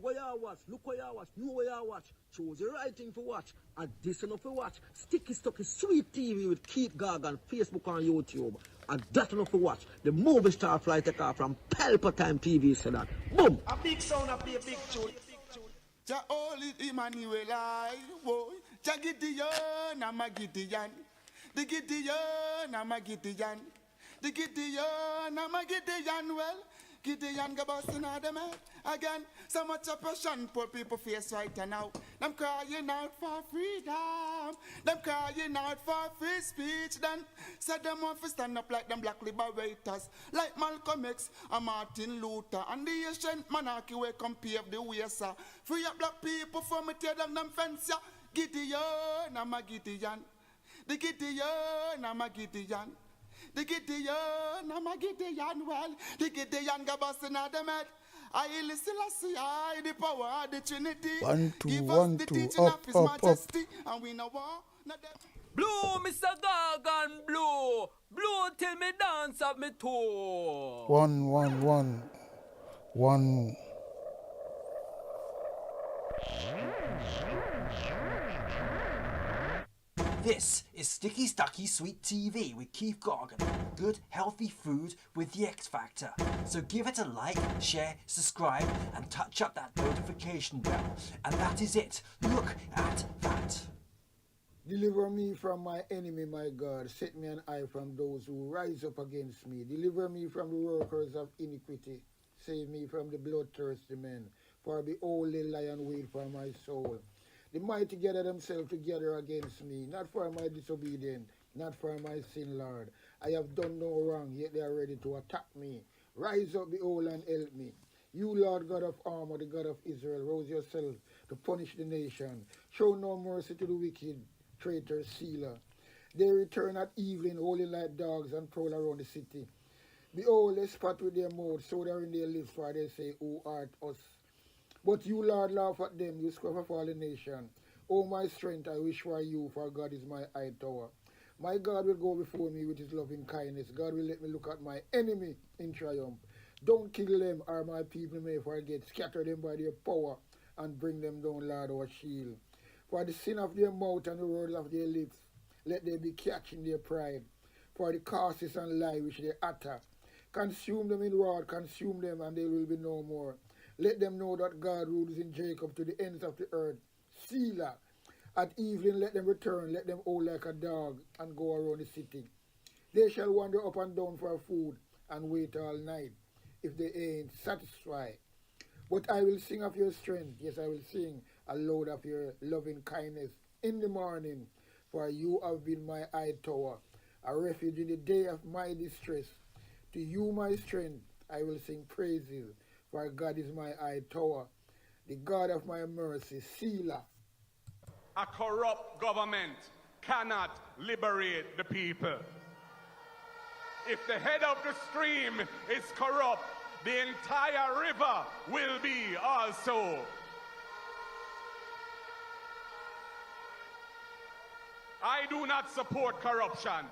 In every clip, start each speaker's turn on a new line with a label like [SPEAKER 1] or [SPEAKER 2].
[SPEAKER 1] what you watch, look what you watch, know what you watch, choose the right thing to watch, and this enough to watch. Sticky Stucky Sweet TV with Keith Gag on Facebook and YouTube. And that enough to watch. The movie star fly take off from Pelpa Time TV said that. Boom!
[SPEAKER 2] A big sound, a big tune.
[SPEAKER 3] Ja oli Emmanuel I boy. Ja Gideon, I'm a Gideon. The Gideon, I'm a Gideon. The Gideon, I'm a Gideon. Well, Gideon go busting out them head again. So much oppression poor people face right now. Them crying out for freedom. Them crying out for free speech. Then said them want to stand up like them black liberators, like Malcolm X and Martin Luther. And the ancient monarchy will come pave the way, sir. Free up black people from me tear down them fence, yeah. Gideon, I'm a Gideon. The Gideon, I'm a Gideon. The Gideon, I'm a Gideon, well, the Gideon go busting out them head. I listen, I the power of the Trinity.
[SPEAKER 4] 1, 2,
[SPEAKER 3] give
[SPEAKER 4] 1,
[SPEAKER 3] us the
[SPEAKER 4] 2,
[SPEAKER 3] teaching
[SPEAKER 4] up,
[SPEAKER 3] of His
[SPEAKER 4] up,
[SPEAKER 3] Majesty, and we know war.
[SPEAKER 5] Blue, Mr. Gargan, blue. Blue till me dance up me toe.
[SPEAKER 4] 1, 1, 1. 1.
[SPEAKER 2] This is Sticky Stucky Sweet TV with Keith Gargan. Good, healthy food with the X Factor. So give it a like, share, subscribe, and touch up that notification bell. And that is it. Look at that.
[SPEAKER 6] Deliver me from my enemy, my God. Set me an eye from those who rise up against me. Deliver me from the workers of iniquity. Save me from the bloodthirsty men. For behold, they lie and wait for my soul. The mighty gather themselves together against me, not for my disobedience, not for my sin, Lord. I have done no wrong, yet they are ready to attack me. Rise up, behold, and help me. You, Lord God of armor, the God of Israel, rouse yourself to punish the nation. Show no mercy to the wicked, traitor, sealer. They return at evening, holding like dogs, and prowl around the city. Behold, they spot with their mouth, so they are in their lips, for they say, Who art us? But you, Lord, laugh at them, you scruff of all the nation. O my strength, I wish for you, for God is my high tower. My God will go before me with his loving kindness. God will let me look at my enemy in triumph. Don't kill them, or my people may forget. Scatter them by their power, and bring them down, Lord, our shield. For the sin of their mouth and the words of their lips, let them be catched in their pride. For the curses and lie which they utter. Consume them in wrath, consume them, and they will be no more. Let them know that God rules in Jacob to the ends of the earth. Selah. At evening let them return, let them howl like a dog and go around the city. They shall wander up and down for food and wait all night if they ain't satisfied. But I will sing of your strength, yes, I will sing aloud of your loving kindness in the morning. For you have been my high tower, a refuge in the day of my distress. To you, my strength, I will sing praises. For God is my high tower, the God of my mercy, Selah.
[SPEAKER 7] A corrupt government cannot liberate the people. If the head of the stream is corrupt, the entire river will be also. I do not support corruption.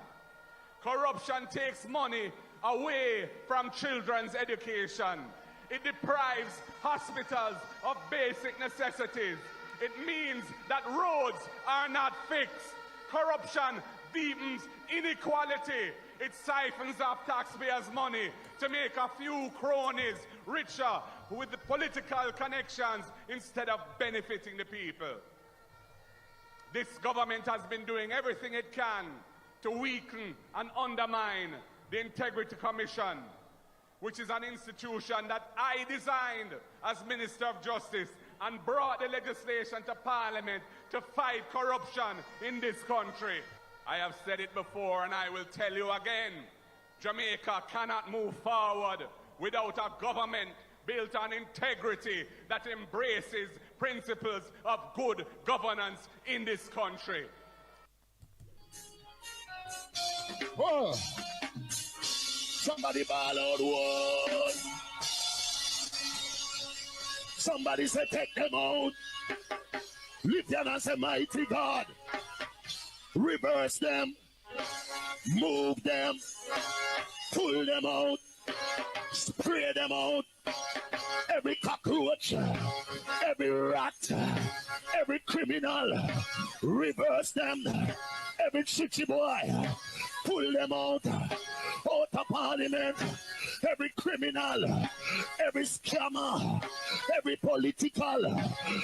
[SPEAKER 7] Corruption takes money away from children's education. It deprives hospitals of basic necessities. It means that roads are not fixed. Corruption deepens inequality. It siphons off taxpayers' money to make a few cronies richer with the political connections instead of benefiting the people. This government has been doing everything it can to weaken and undermine the Integrity Commission, which is an institution that I designed as Minister of Justice and brought the legislation to Parliament to fight corruption in this country. I have said it before and I will tell you again. Jamaica cannot move forward without a government built on integrity that embraces principles of good governance in this country.
[SPEAKER 8] Whoa. Somebody ball out one. Somebody say take them out. Lift your hand and say mighty God. Reverse them. Move them. Pull them out. Spray them out. every cockroach, every rat, every criminal, reverse them, every chichi boy, pull them out of parliament, every criminal, every scammer, every political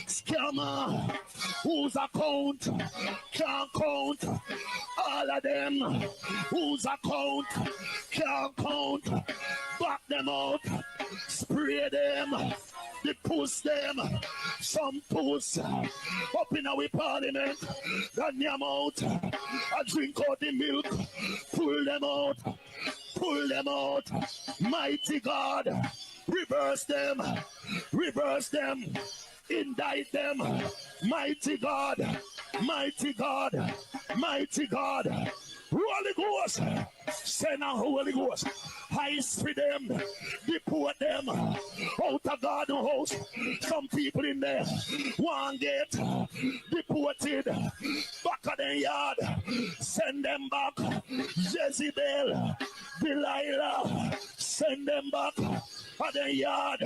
[SPEAKER 8] scammer whose account can't count, all of them whose account can't count, back them out, spray them, they push them, some push up in our parliament, run them out, I drink out the milk, pull them out, mighty God, reverse them, indict them, mighty God, mighty God, mighty God, Holy Ghost, send a Holy Ghost, heist for them, deport them out of God's house. Some people in there want get deported back of their yard, send them back. Jezebel, Delilah, send them back of their yard.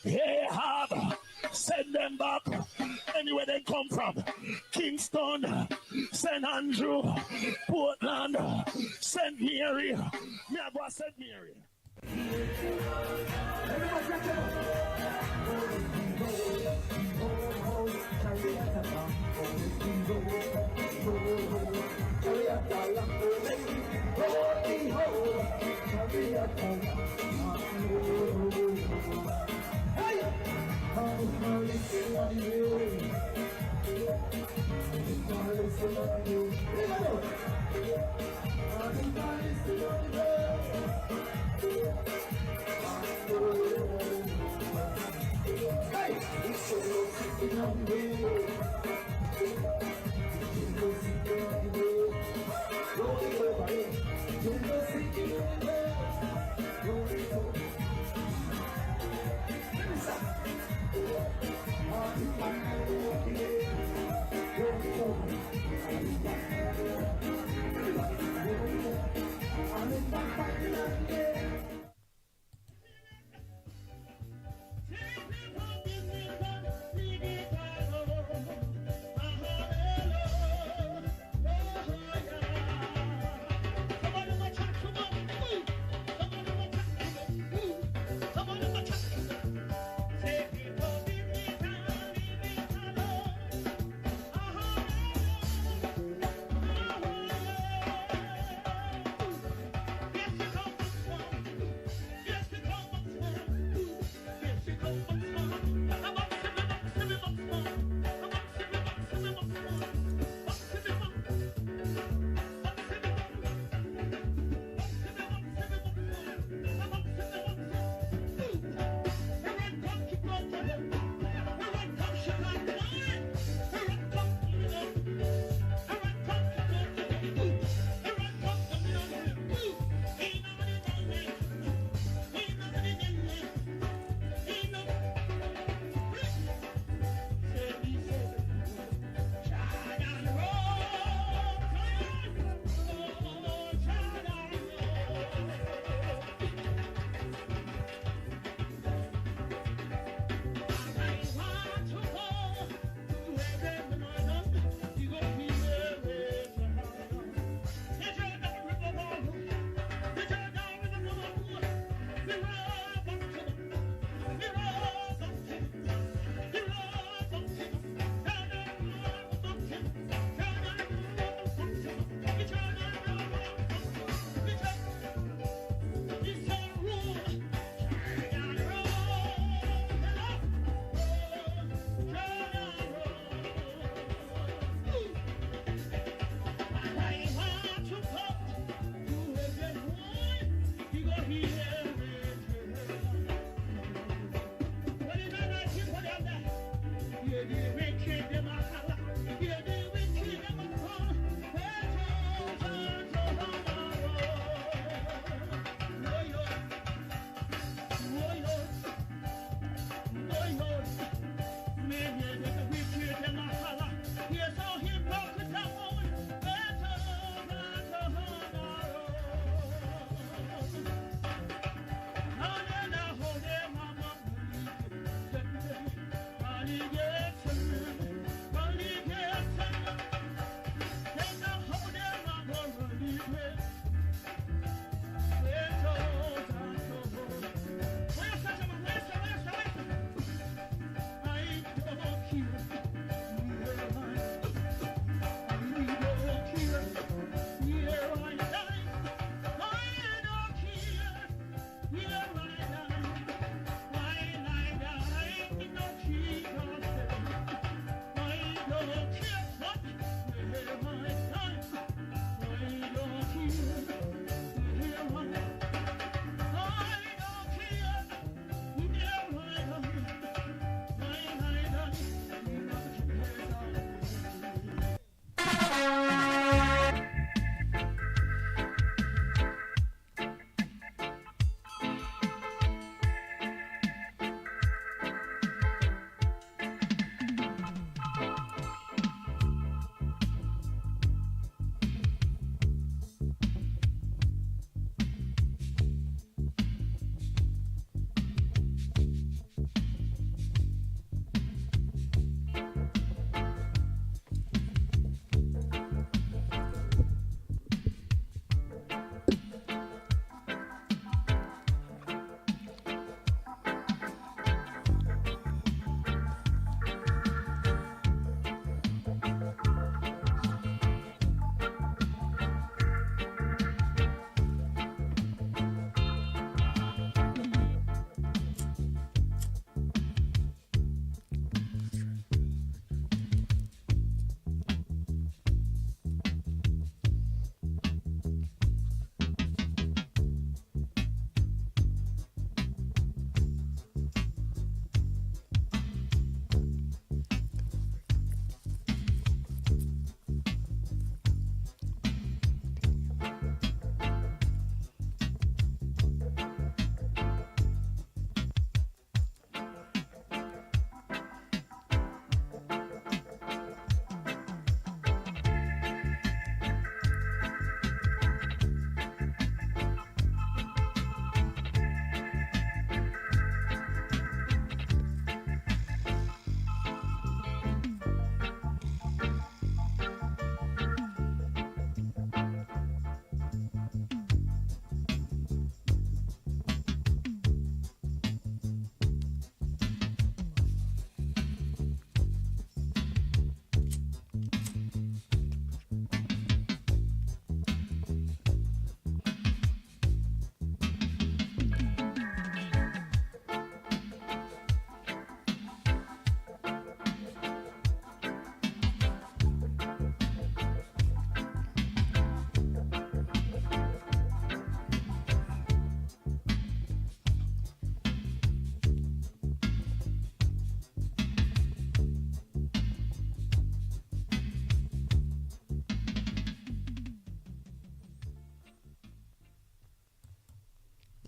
[SPEAKER 8] Ahab, send them back anywhere they come from. Kingston, St. Andrew, Portland, St. Mary. Me I go St. Mary.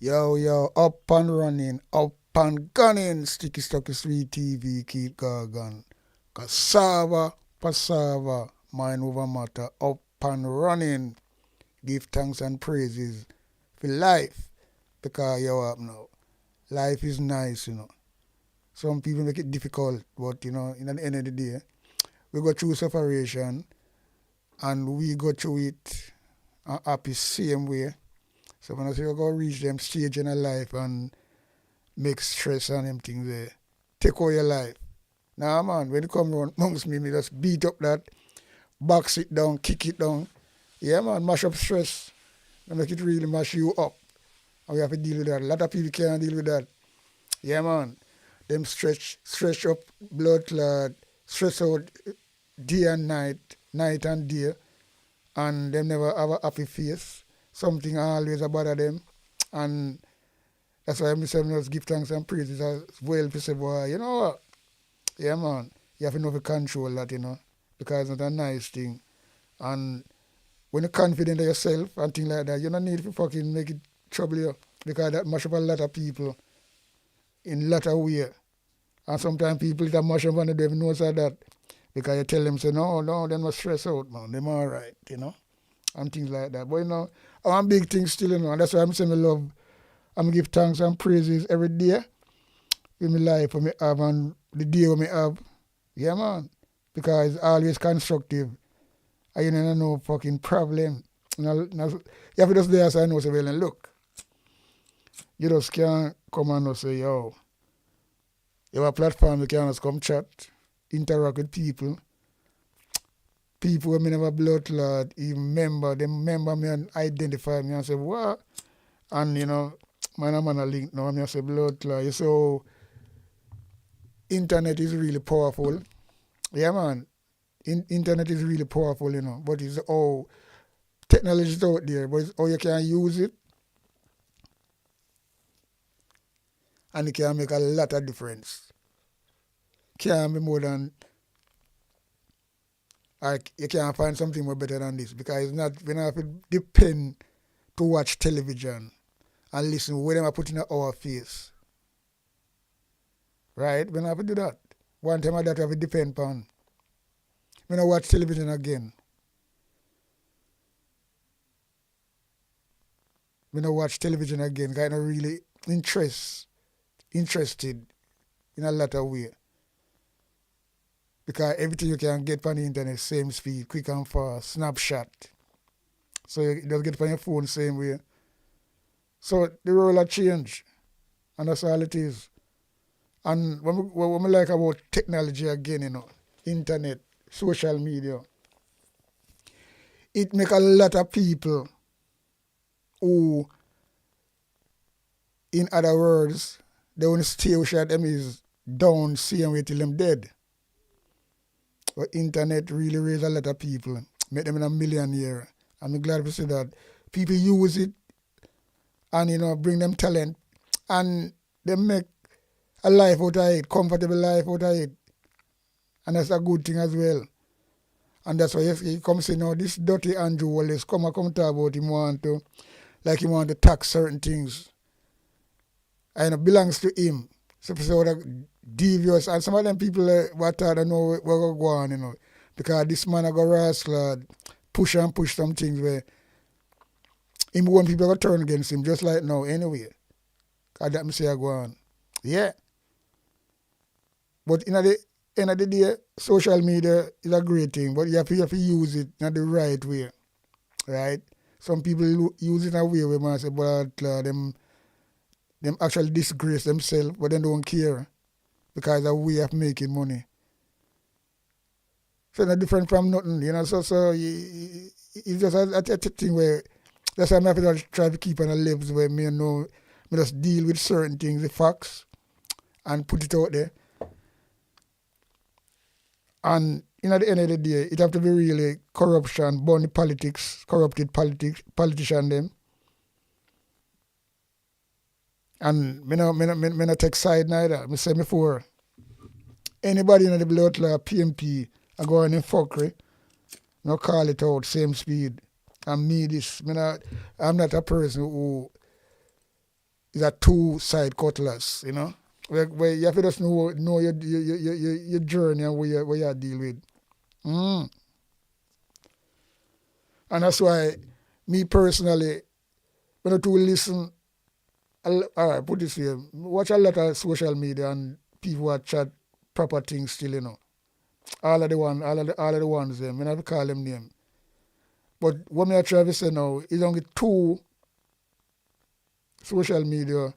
[SPEAKER 6] Yo, up and running, up and gunning. Sticky Stocky Sweet TV, Keith Gargan. Cassava, passava, mind over matter, up and running. Give thanks and praises for life. Because you up now. Life is nice, you know. Some people make it difficult, but you know, in the end of the day, we go through separation and we go through it happy same way. So when I say we go reach them stage in a life and make stress and them things there, take over your life. Nah man, when you come around amongst me just beat up that, box it down, kick it down. Yeah man, mash up stress and make it really mash you up. And we have to deal with that. A lot of people can't deal with that. Yeah man, them stretch up blood clot, stress out day and night and day, and them never have a happy face. Something always bother them, and that's why I must give thanks and praises as well to say, boy, you know what? Yeah, man, you have to know to control that, you know, because it's not a nice thing. And when you're confident of yourself and things like that, you don't need to fucking make it trouble you, because that mash up a lot of people in a lot of ways. And sometimes people that mash up on them even knows that, because you tell them, say, no, they must stress out, man, they're all right, you know, and things like that. But, you know, I want big things still, you know, and that's why I'm saying I love, I'm give thanks and praises every day with my life, for me have and the day when me have. Yeah, man. Because it's always constructive. And you don't know fucking problem. You have to just there so I know, say, well, and look. You just can't come and say, yo, you have a platform, you can just come chat, interact with people. People who me never blood clot, even member, they member me and identify me and say, what? And, you know, man, I'm on a link now, and I say, blood clot. You say, oh, internet is really powerful. Yeah, man. Internet is really powerful, you know, but it's all technology is out there, but it's how you can use it. And it can make a lot of difference. Can be more than, like, you can't find something more better than this because it's not, we don't have to depend to watch television and listen what them are putting in our face. Right? We don't have to do that. One time I that have to depend on. We don't watch television again. We don't watch television again. Kind of really interested in a lot of way. Because everything you can get on the internet, same speed, quick and fast, snapshot. So you just get on your phone same way. So the role has changed. And that's all it is. And what I like about technology again, you know, internet, social media, it make a lot of people who, in other words, they want to stay where them is down, see and wait till them dead. But internet really raise a lot of people, make them in a millionaire. I'm glad to see that people use it and, you know, bring them talent and they make a life out of it, comfortable life out of it. And that's a good thing as well. And that's why he comes in now, this dirty Andrew Wallace come talk about him want to tax certain things. And it belongs to him. So sort of devious, and some of them people what I don't know where go on, you know. Because this man I go rascal push some things where him want people go turn against him just like now anyway. Cause that me say I go on. Yeah. But in the end of the day, social media is a great thing, but you have to use it in the right way. Right? Some people use it in a way where man say, but them actually disgrace themselves, but they don't care because it's a way of making money. So it's different from nothing, you know. So it's just a thing where that's why I have to try to keep on the levels where me just deal with certain things, the facts, and put it out there. And at the end of the day, it have to be really corruption, born politics, corrupted politician them. And me no take side neither. Me say before, anybody in the blood law PMP I go on in fuckery, no call it out same speed. And me this, I'm not a person who is a two-side cutlass, you know. Where you have to just know your journey and where you deal with. And that's why me personally, when I do listen, all right, put this here, watch a lot of social media and people who chat proper things still, you know. All of the ones them, I never call them name. But what I try to say now is only two social media,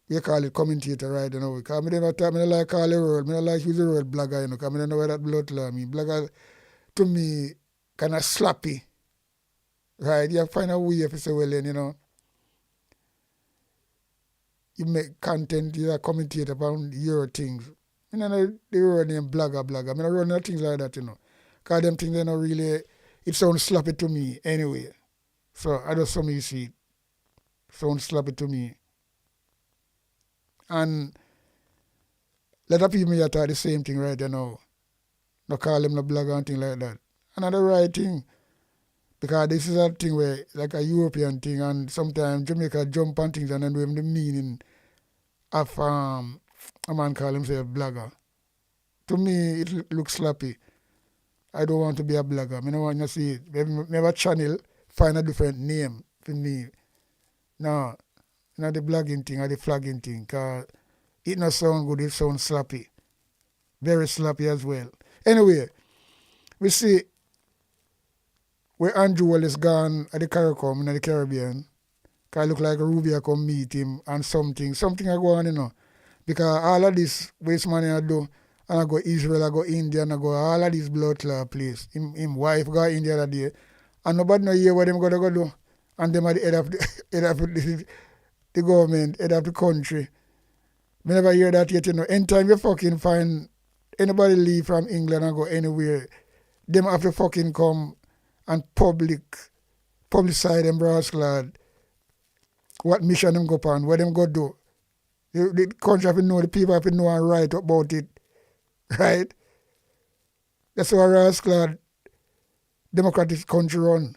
[SPEAKER 6] we call it commentator right you know. Because I never like call the word, I don't like use the word blogger, you know, because I don't know where that blood law mean. Blogger to me kinda sloppy. Right? You have to find a way to say, well then, you know. You make content, you're a commentator about your things. You know, the word name blogger. I mean, I run things like that, you know. Because them things, they not really, it sounds sloppy to me anyway. So I just some you see it. Sounds sloppy to me. And a lot of people here talk the same thing right you know. No call them no blogger and thing like that. Another right thing. Because this is a thing where, like a European thing, and sometimes Jamaica jump on things and then do the meaning of a man call himself blogger. To me, it looks sloppy. I don't want to be a blogger. I don't want to see it. Maybe a channel, find a different name for me. No, not the blogging thing or the flagging thing. Because It not sound good, it sound sloppy. Very sloppy as well. Anyway, we see where Andrew Well is gone at the CARICOM in the Caribbean. Cause look like Rubia come meet him and something I go on, you know. Because all of this waste money I do, and I go Israel, I go India, and I go all of this blood clot place. Him wife go India that day. And nobody know hear what them gonna go do. And them at the head of the government, head of the country. Me never hear that yet, you know. Anytime you fucking find anybody leave from England and go anywhere, them have to fucking come and publicize them brass clad. What mission them go on, what them go do. The country have to know, the people have to know and write about it. Right? That's how a rascal democratic country run.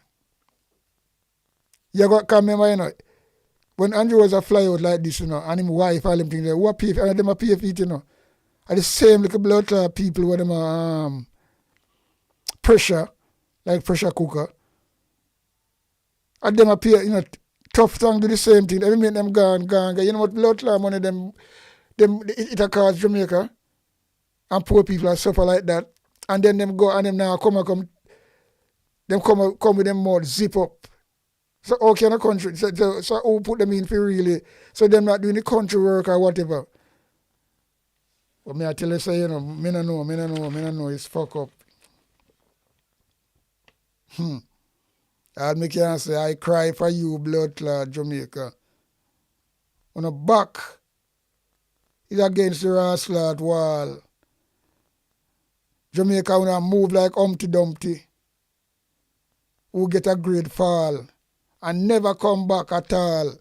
[SPEAKER 6] You got to remember, you know, when Andrew was a fly out like this, you know, and his wife, all them things, who are pay, and them are pay for it, you know. Are the same little blood clot people with them pressure, like pressure cooker. And them appear, you know, tough tongue do the same thing. Every minute them gone. You know what blood clot money it cost Jamaica. And poor people are suffer like that. And then them go and them now come with them mouth zip up. So how can a country, so who put them in for really, so them not doing the country work or whatever. But me I tell you, say, you know, me no know, it's fuck up. I'll make you say, I cry for you, blood clot Jamaica. On the back, it's against the rascal wall. Jamaica wanna move like Humpty Dumpty, who get a great fall and never come back at all.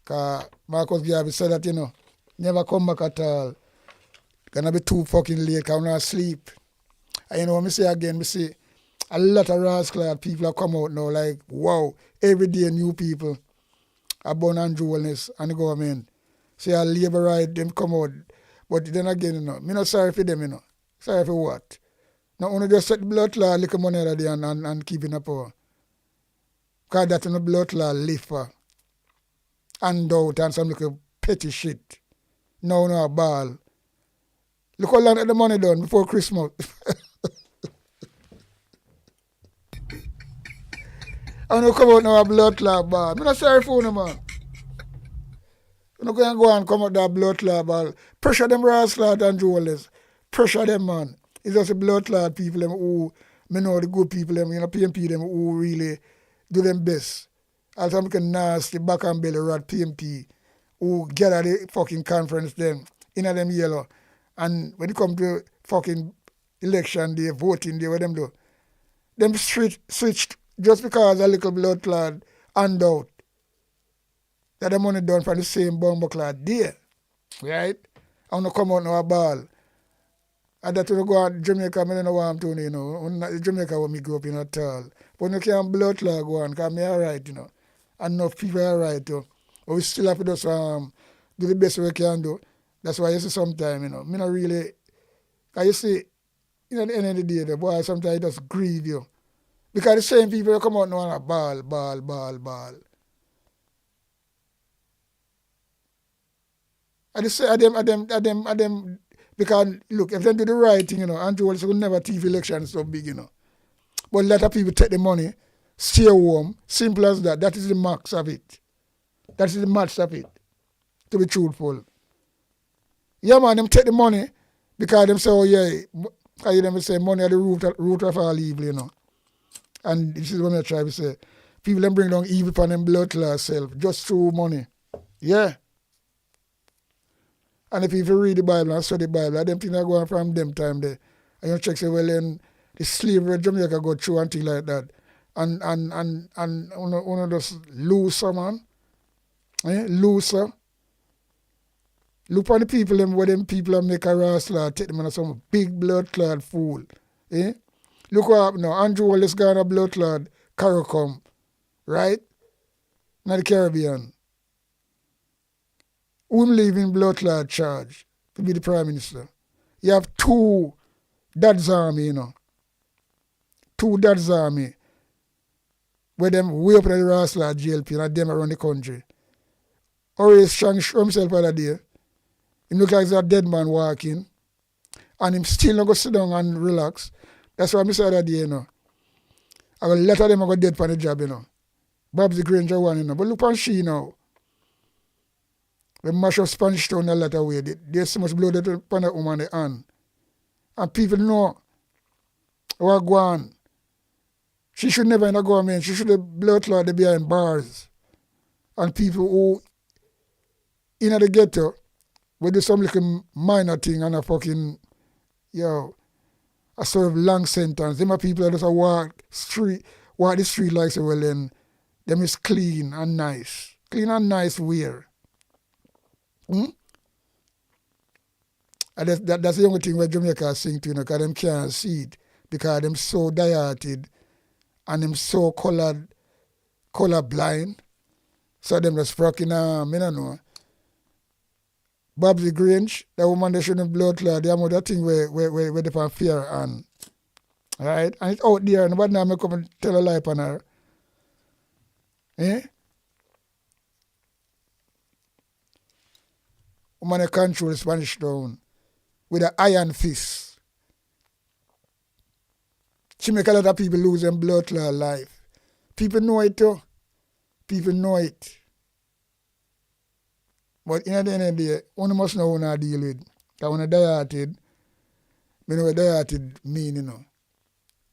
[SPEAKER 6] Cause Marcus Garvey said that, you know, never come back at all. Gonna be too fucking late, cause I'm not asleep. And you know what me say again, me say a lot of rascal people have come out now, like wow, every day new people about Andrew Wellness and the government. Say a labor right, them come out. But then again, you know, me not sorry for them, you know. Sorry for what? Not only just set the blood clot, lick money out of there and keep in the power. Because that's in the blood clot live for. And out and some little petty shit. No a ball. Look how long the money done before Christmas. And you come out now a blood clot ball. I'm not sorry for you, man. You're not going to go and come out that blood clot ball. Pressure them rascal and jewelers. Pressure them, man. It's just the blood clot people them who, me know the good people them, you know, PMP them who really do them best. Also I'm looking nasty back and belly rat PMP who get at the fucking conference them, in them yellow. And when it come to fucking election day, voting day, what them do? Them switched just because a little blood clot handout. That the money done for the same bomber clot there. Right? I want to come out now a ball. And that when you go to Jamaica, I don't know what I'm doing, you know. Jamaica when me grow up in at all. But when you can't blood clot go on, because me alright, you know. And enough people are right, too. But we still have to just do the best we can do. That's why you see sometimes, you know, me not really, because you see, you know, at the end of the day, the boy sometimes it just grieve you. Because the same people come out now and a ball. And they say, them, because, look, if they do the right thing, you know, Andrew Wallace will never TV elections so big, you know. But a lot of people take the money, stay home, simple as that. That is the max of it. That is the max of it, to be truthful. Yeah, man, them take the money because them say, oh, yeah, I hear them say money are the root of all evil, you know. And this is what I try to say. People them bring down evil upon them blood class self, just through money. Yeah. And if you read the Bible and study the Bible, them things are going from them time there. And you check, say, well, then the slavery Jamaica go through and things like that. And one of those loser, man. Loser. Look on the people them where them people are make a rascal, take them on some big blood clot fool. Look what happened now. Andrew Wallace got a blood clot, CARICOM, right? Not the Caribbean. Who leaving blood clot charge to be the Prime Minister? You have two Dad's Army, you know. Two Dad's Army. Where them way up in the rascal JLP and them around the country. Always strong himself other day. Him look like he's a dead man walking. And him still not go sit down and relax. That's why I said that day, you know. I will let them go dead for the job, you know. Bob's the Granger one, you know. But look on she now. They mash up Spanish Town a lot of way. There's so much blood upon that woman the hand. And people know what go on. She should never in the government. She should have blood clot they behind bars. And people who in the ghetto will do some little minor thing and a fucking, a sort of long sentence. Them are people that just walk the street like so well, then them is clean and nice. Clean and nice wear. And that's the only thing where Jamaica sing to, you know, because them can't see it. Because them so dilated and them so color blind. So them just fucking, I don't know. Bob's the Grange, that woman that shouldn't blood clot, they have that thing where they find fear and, right? And it's out there, nobody now come and tell a lie upon her. Eh? Woman that control Spanish Town with an iron fist. She make a lot of people lose their blood clot life. People know it too. People know it. But in the end of the day, one must know what I deal with. Because when I die-hearted, I know what die-hearted mean, you know.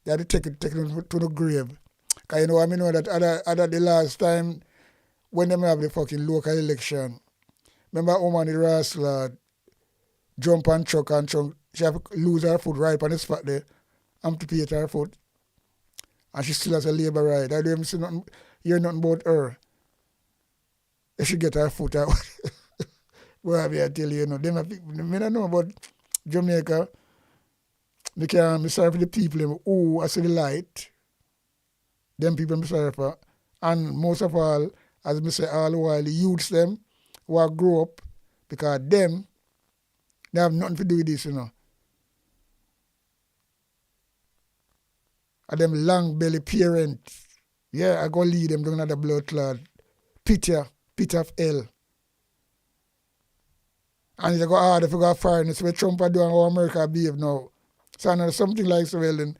[SPEAKER 6] They have to take it to the grave. Because you know, I know that other the last time when they have the fucking local election, remember a woman in the Rastler jump on truck and truck, she have to lose her foot right on the spot there, amputate her foot. And she still has a labor right. I don't even see nothing, hear nothing about her. If she get her foot out. Well, I tell you, you know, them I don't know about Jamaica. They can be sorry for the people who I see the light. Them people be sorry for. And most of all, as I say all the while, the youths them who grow up, because them, they have nothing to do with this, you know. And them long belly parents, I go lead them down the blood clot. Pit of hell. And it's go hard if you go foreign. It's what Trump are doing, how America behave now. So now something like so well, then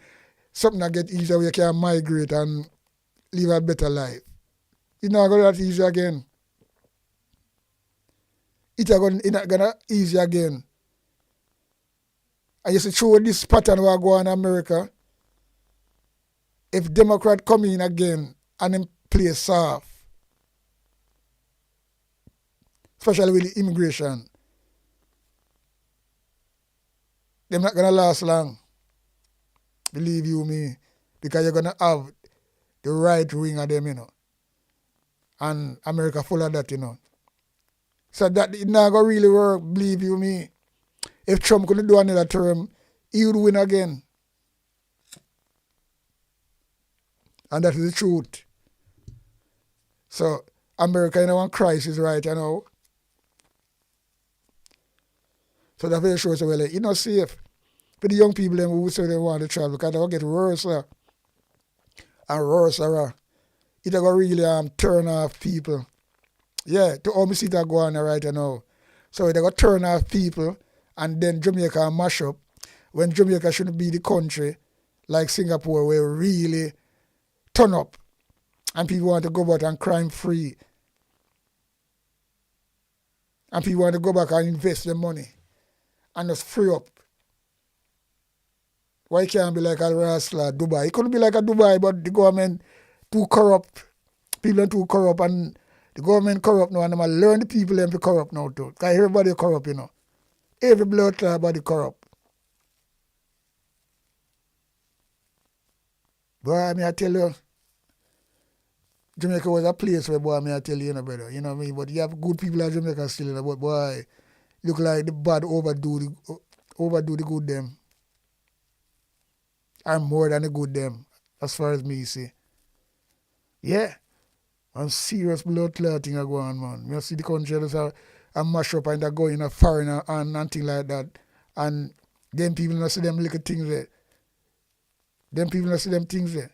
[SPEAKER 6] something that get easier where you can migrate and live a better life. It's not going to that easy again. It's not going to easy again. And you see through this pattern we go on in America, if Democrat come in again and then play soft, especially with the immigration, they're not going to last long. Believe you me. Because you're going to have the right wing of them, you know. And America full of that, you know. So that it not going to really work, believe you me. If Trump couldn't do another term, he would win again. And that is the truth. So America in one crisis right now. So that very shows well, it's not safe for the young people them who say they want to travel, because they will get worse and worse. It's going to really turn off people. Yeah, to all me see that go on right now. So they're going to turn off people, and then Jamaica mash up, when Jamaica shouldn't be the country like Singapore where really turn up and people want to go back and crime free. And people want to go back and invest their money and just free up. Why can't it be like a Rastler, Dubai? It couldn't be like a Dubai, but the government too corrupt. People are too corrupt, and the government corrupt now, and they must learn the people them to corrupt now too. Because everybody corrupt, you know. Every blood clot body corrupt. Boy, I tell you, Jamaica was a place where, boy, I tell you, you know, brother, you know what I mean? But you have good people in Jamaica still, you know, but boy, look like the bad overdo the good them. I'm more than the good them, as far as me see. Yeah. I'm serious blood clotting are going on, man. You see the country just a mash up and they're going a foreigner and things like that. And them people not see them little things there. Them people not see them things there.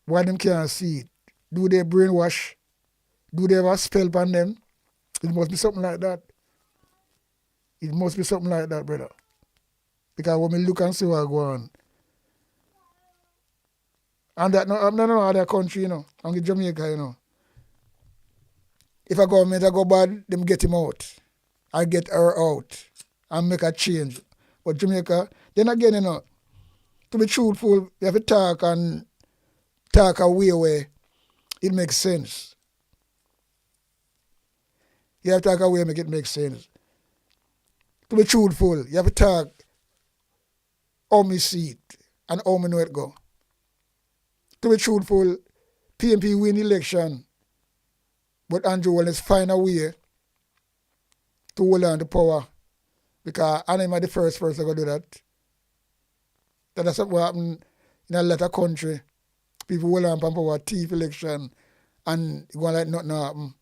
[SPEAKER 6] Why them can't see it? Do they brainwash? Do they have a spell on them? It must be something like that. It must be something like that, brother. Because when we look and see what go on, and that no other country, you know, only Jamaica, you know. If a government go bad, them get him out. I get her out and make a change. But Jamaica, then again, you know, to be truthful, you have to talk a way where it makes sense. You have to talk a way make it make sense. To be truthful, you have to talk how me see it and how me know it go. To be truthful, PMP win election, but Andrew Wallace find a way to hold on to power because I'm the first person to do that. That's what happened in a lot of country. People hold on to power, thief election, and it going like nothing happen.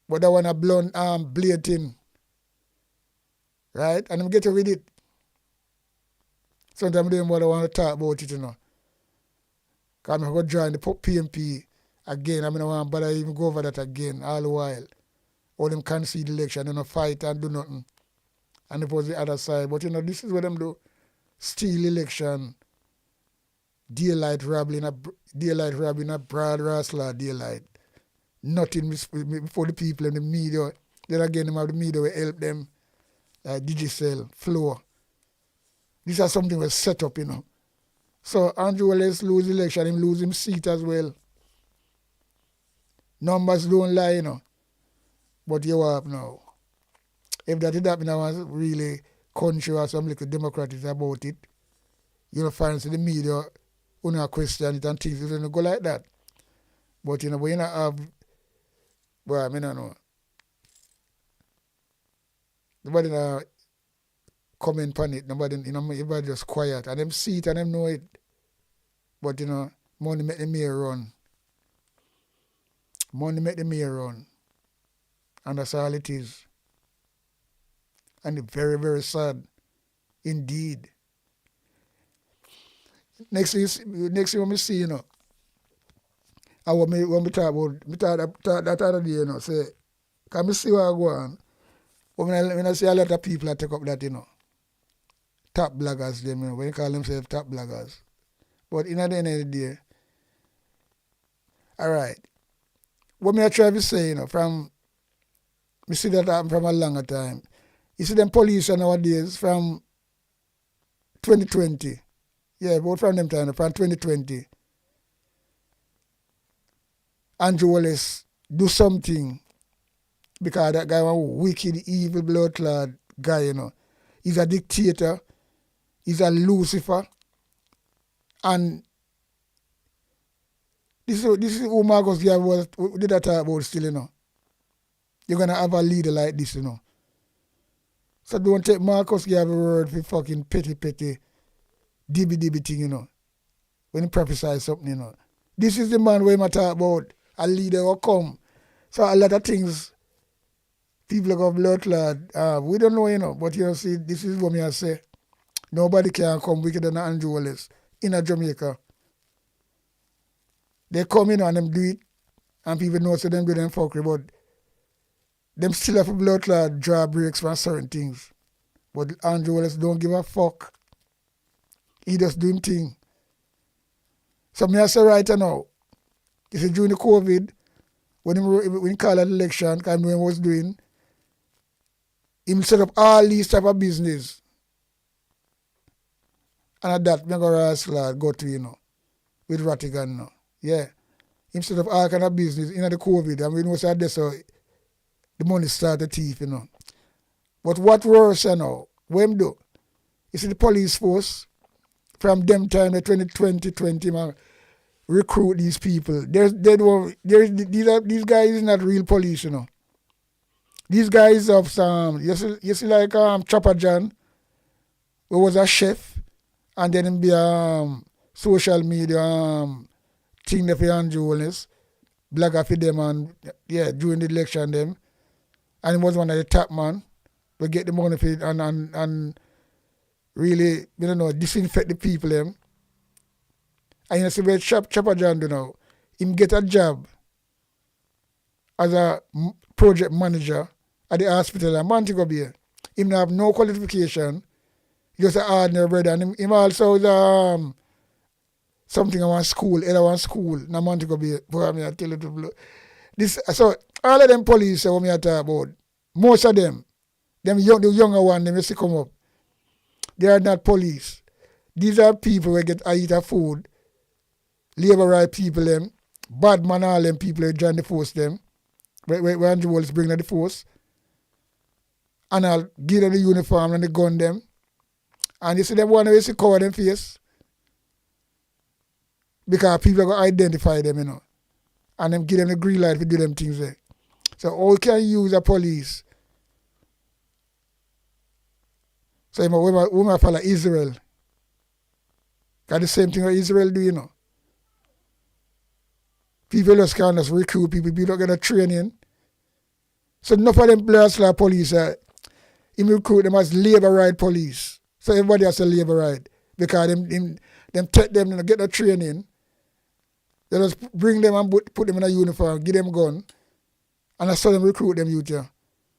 [SPEAKER 6] But that one a blunt arm blatant. Right? And I'm getting with it. Sometimes they don't want to talk about it, you know. Because I'm going to join the PMP again. I mean, I want to bother even go over that again all the while. Or them concede the election, you know, fight and do nothing. And it was the other side. But, you know, this is what them do. Steal election. Daylight robbing, a broad wrestler daylight. Nothing before the people in the media. Then again, them have the media will help them. Digicel, Flow. These are something was set up, you know. So Andrew Wallace lose election, him lose his seat as well. Numbers don't lie, you know. But you have now. If that did happen, I was really country or some little democratic about it. You know, find the media una question it and things it don't go like that. But you know, when you have well, I mean I know. Nobody comment on it, nobody, you know, everybody just quiet. And them see it and them know it. But you know, money make the mayor run. Money make the mayor run. And that's all it is. And it's very, very sad. Indeed. Next thing when we see, you know, and when we talk about, that other day, you know, say, can we see what I go on? When I see a lot of people that take up that, you know, top bloggers, them, you know, when you call themselves top bloggers. But in the end of the day, all right, what me I try to say, you know, we see that happen from a longer time. You see them police nowadays from 2020. Yeah, both from them time, from 2020. Andrew Wallace do something because that guy was a wicked, evil, blood-clad guy, you know. He's a dictator. He's a Lucifer. And this is who Marcus Garvey was, did that talk about still, you know. You're going to have a leader like this, you know. So don't take Marcus Garvey word for fucking petty, dibby thing, you know. When he prophesies something, you know. This is the man where I talk about a leader will come. So a lot of things people go blood clad. We don't know, you know, but you know, see, this is what I say. Nobody can come wickeder than Andrew Wallace in a Jamaica. They come in and them do it, and people know so them do them fuckery, but them still have a blood clad draw breaks for certain things. But Andrew Wallace don't give a fuck. He just doing thing. So me I say right now, you see during the COVID, when he called an election, because when he was doing, he set up all these type of business. And at that, me go to, you know, with rattigan, you know. Yeah. He set up all kind of business in the COVID, and we know that so the money started thief, you know. But what worse, you know, when do? You see the police force, from them time, the 2020, man, recruit these people. These guys is not real police, you know. These guys of some, you see like Chopper John, who was a chef, and then him be social media thing for Andrew Wallace, blogger for them, and yeah, during the election them, and he was one of the top man to get the money for it and really, you don't know, disinfect the people them. And you see where Chopper John do now, him get a job as a project manager at the hospital in Montego Bay. Him not have no qualification. Just an ordinary brother. And him also is something I want school, either one school. No man to go be for me I tell you to blow. This so all of them police what me I talk about, most of them the younger one, them used to come up. They are not police. These are people who get a eat of food, labor right people them, bad man all them people who join the force them. Where Andrew Wallace bring the force. And I'll give them the uniform and the gun them. And you see them one way to cover them face. Because people are going to identify them, you know. And them give them the green light to do them things there. So all can use a police. So we might follow Israel. Got the same thing what Israel do, you know. People just can't just recruit people. People don't get a training. So enough of them blast like police, him recruit them as labor right police. So everybody has a labor right. Because them take them and get the training. They just bring them and put them in a uniform, give them gun. And that's how them recruit them youth here.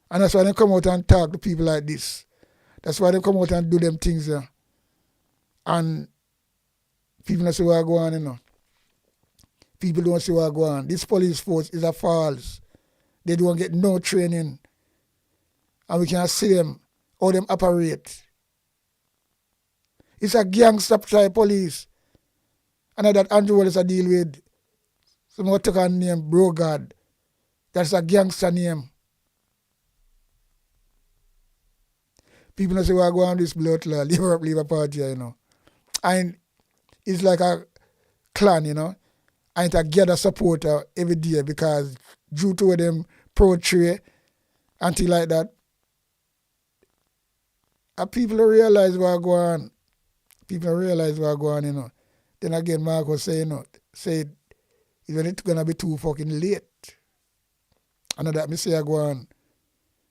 [SPEAKER 6] And that's why they come out and talk to people like this. That's why they come out and do them things here. And people don't see what go on, you know. People don't see what go on. This police force is a false. They don't get no training. And we can see them, how them operate. It's a gangster type police. And that Andrew Wallace a deal with. Someone took a name, Brogard. That's a gangster name. People don't say, well, go on this blood law, Labour Party, you know. And it's like a clan, you know. And it gather supporter every day because due to them portray and things like that, and people don't realize what go on. People don't realize what go on, you know. Then again, Mark was saying, you know, said, even it's going to be too fucking late. And that me say I go on.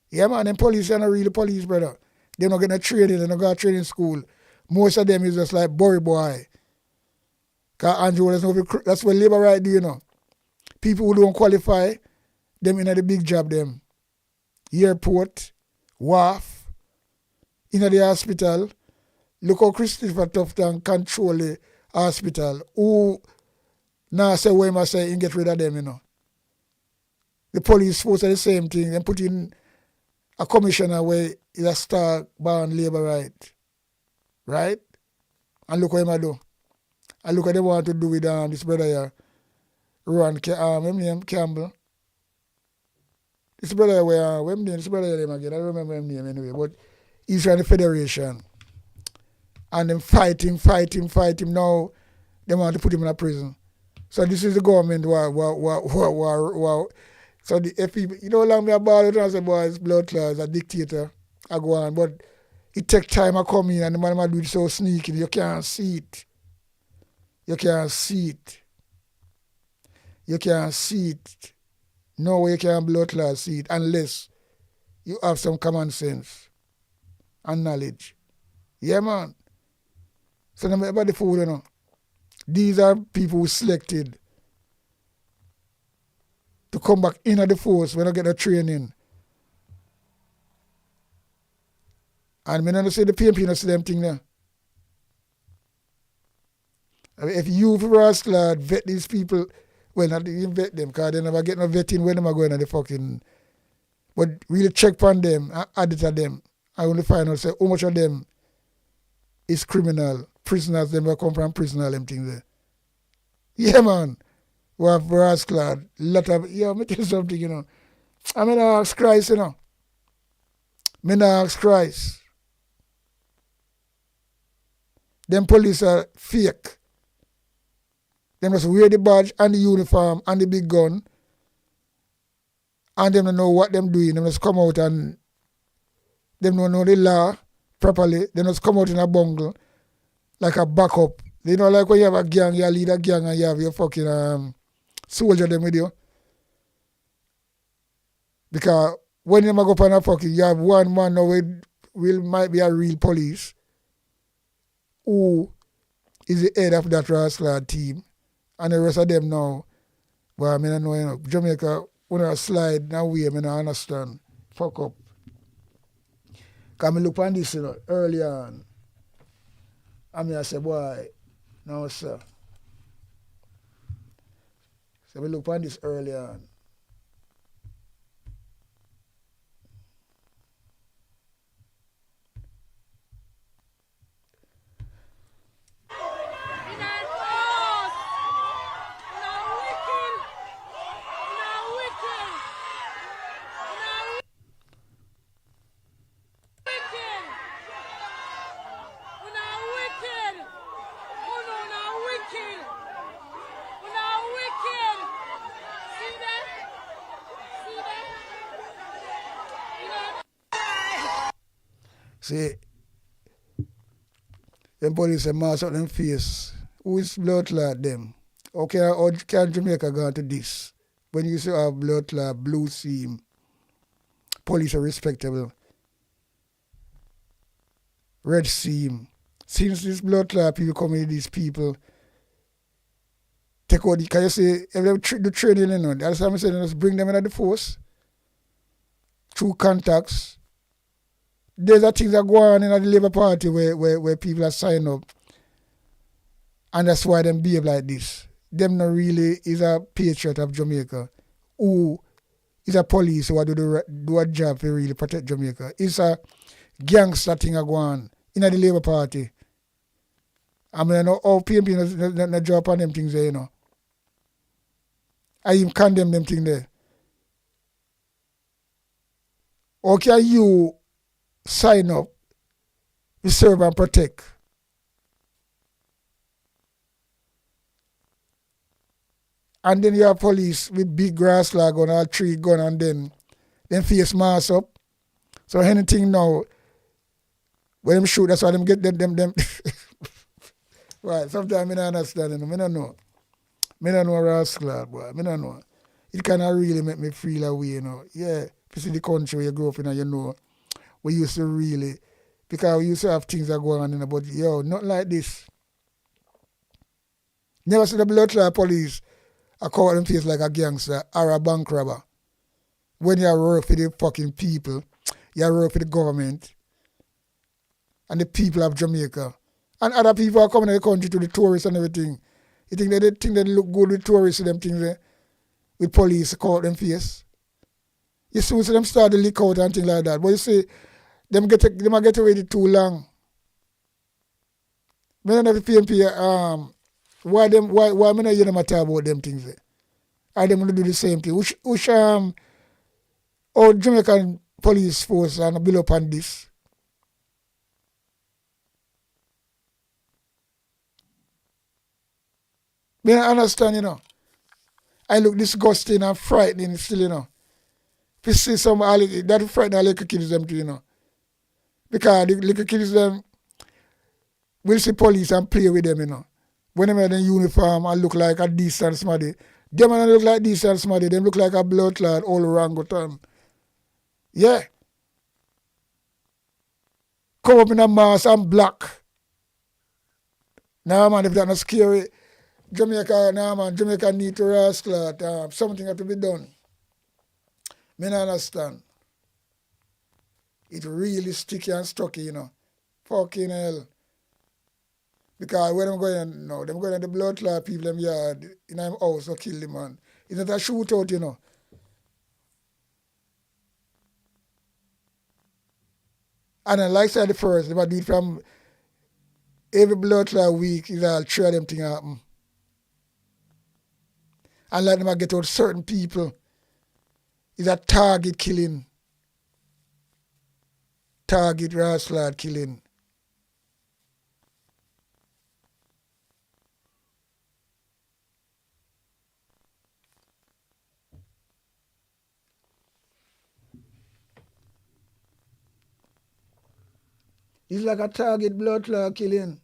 [SPEAKER 6] Yeah, man, them police are not really police, brother. They're not getting training, they're not going to training school. Most of them is just like Bory boy. Because Andrew, that's what labor right do, you know. People who don't qualify, them in the big job, them. Airport, wharf, in the hospital. Look how Christopher Tufton control the hospital. Who now say what I say and get rid of them, you know. The police force are the same thing. They put in a commissioner where is a star born labor right. Right? And look what I do. And look what they want to do with this brother here. Ron Campbell. This brother where this brother name again. I don't remember his name anyway. But he's from the Federation. And them fight him. Now they want to put him in a prison. So this is the government war. So if people, you know how long me about it, I say, boy, it's blood clots, a dictator, I go on. But it take time to come in and the man do it so sneaky, you can't see it. You can't see it. You can't see it. No way you can blood clot see it unless you have some common sense and knowledge. Yeah, man. So no matter about the food, you know. These are people who selected to come back into the force when I get the training. And I don't say the PMP not see them thing there. I mean, if you for us lad vet these people, well not even vet them because they never get no vetting when them are going to the fucking, but really check on them and add it to them. I only find out say how much of them is criminal. Prisoners, them will come from prison, all them things there. Yeah, man. We have brass clad. Lot of, yeah, me tell you something, you know. I mean, I ask Christ, you know. Me not ask Christ. Them police are fake. Them just wear the badge and the uniform and the big gun. And them don't know what them doing. Them just come out and them don't know the law properly. They just come out in a bungle like a backup. You know, like when you have a gang, you lead a gang and you have your fucking soldier them with you. Because when you go up on a fucking, you have one man now might be a real police who is the head of that rascal team. And the rest of them now, well, I mean, I know, you know, Jamaica, when I slide now way, I mean, I understand. Fuck up. Because I look on this, early on. And I say, boy, no, sir. So I look on this early on. See, them police say mask up them face. Who is blood clot them? Okay, how can Jamaica go to this? When you say have blood clot, blue seam, police are respectable. Red seam. Since this blood clot people come in, these people take out the, can you say, if they do training, that's what I'm saying, just bring them in at the force through contacts. There's a things that go on in the Labour Party where people are signing up. And that's why them behave like this. Them not really is a patriot of Jamaica who is a police who do a job to really protect Jamaica. It's a gangster thing that go on in the Labour Party. I mean, I know all PMP not job on them things there, I even condemn them things there. Or can you sign up to serve and protect? And then you have police with big grass flag on all tree gun and then face mask up. So anything now, when them shoot, that's why them get them. Right, sometimes I don't understand, I don't know. I don't know rascal, boy. I don't know. It kind of really make me feel away, Yeah, if you see the country where you grow up in, we used to really, because we used to have things that go on, but not like this. Never see the blood clot police I call them face like a gangster or a bank robber. When you work for the fucking people, you work for the government and the people of Jamaica. And other people are coming to the country to the tourists and everything. You think they look good with tourists and them things there? With police call them face. You see them start to leak out and things like that. But you see, them get away too long. Me don't have PMP why me not hear them talk about them things there? Are them gonna do the same thing? Which all Jamaican police force are build up on this? Me don't understand, I look disgusting and frightening still, If you see some that frighten the little kids them too, Because the little kids them will see police and play with them, When they wear in uniform and look like a decent somebody, them don't look like decent somebody, them look like a blood clot all orangutan. Yeah. Come up in a mask and black. Nah man, if that's not scary, Jamaica need to rascal something has to be done. Me not understand. It really sticky and stucky, Fucking hell. Because when them going now, them going to the blood clot people them yard in them house to kill the man. It's not a shootout, And then like I said the first, they do it from every blood clot week, is all three of them things happen. And like them get out certain people, it's a target killing. Target rascal killing. It's like a target blood clot killing.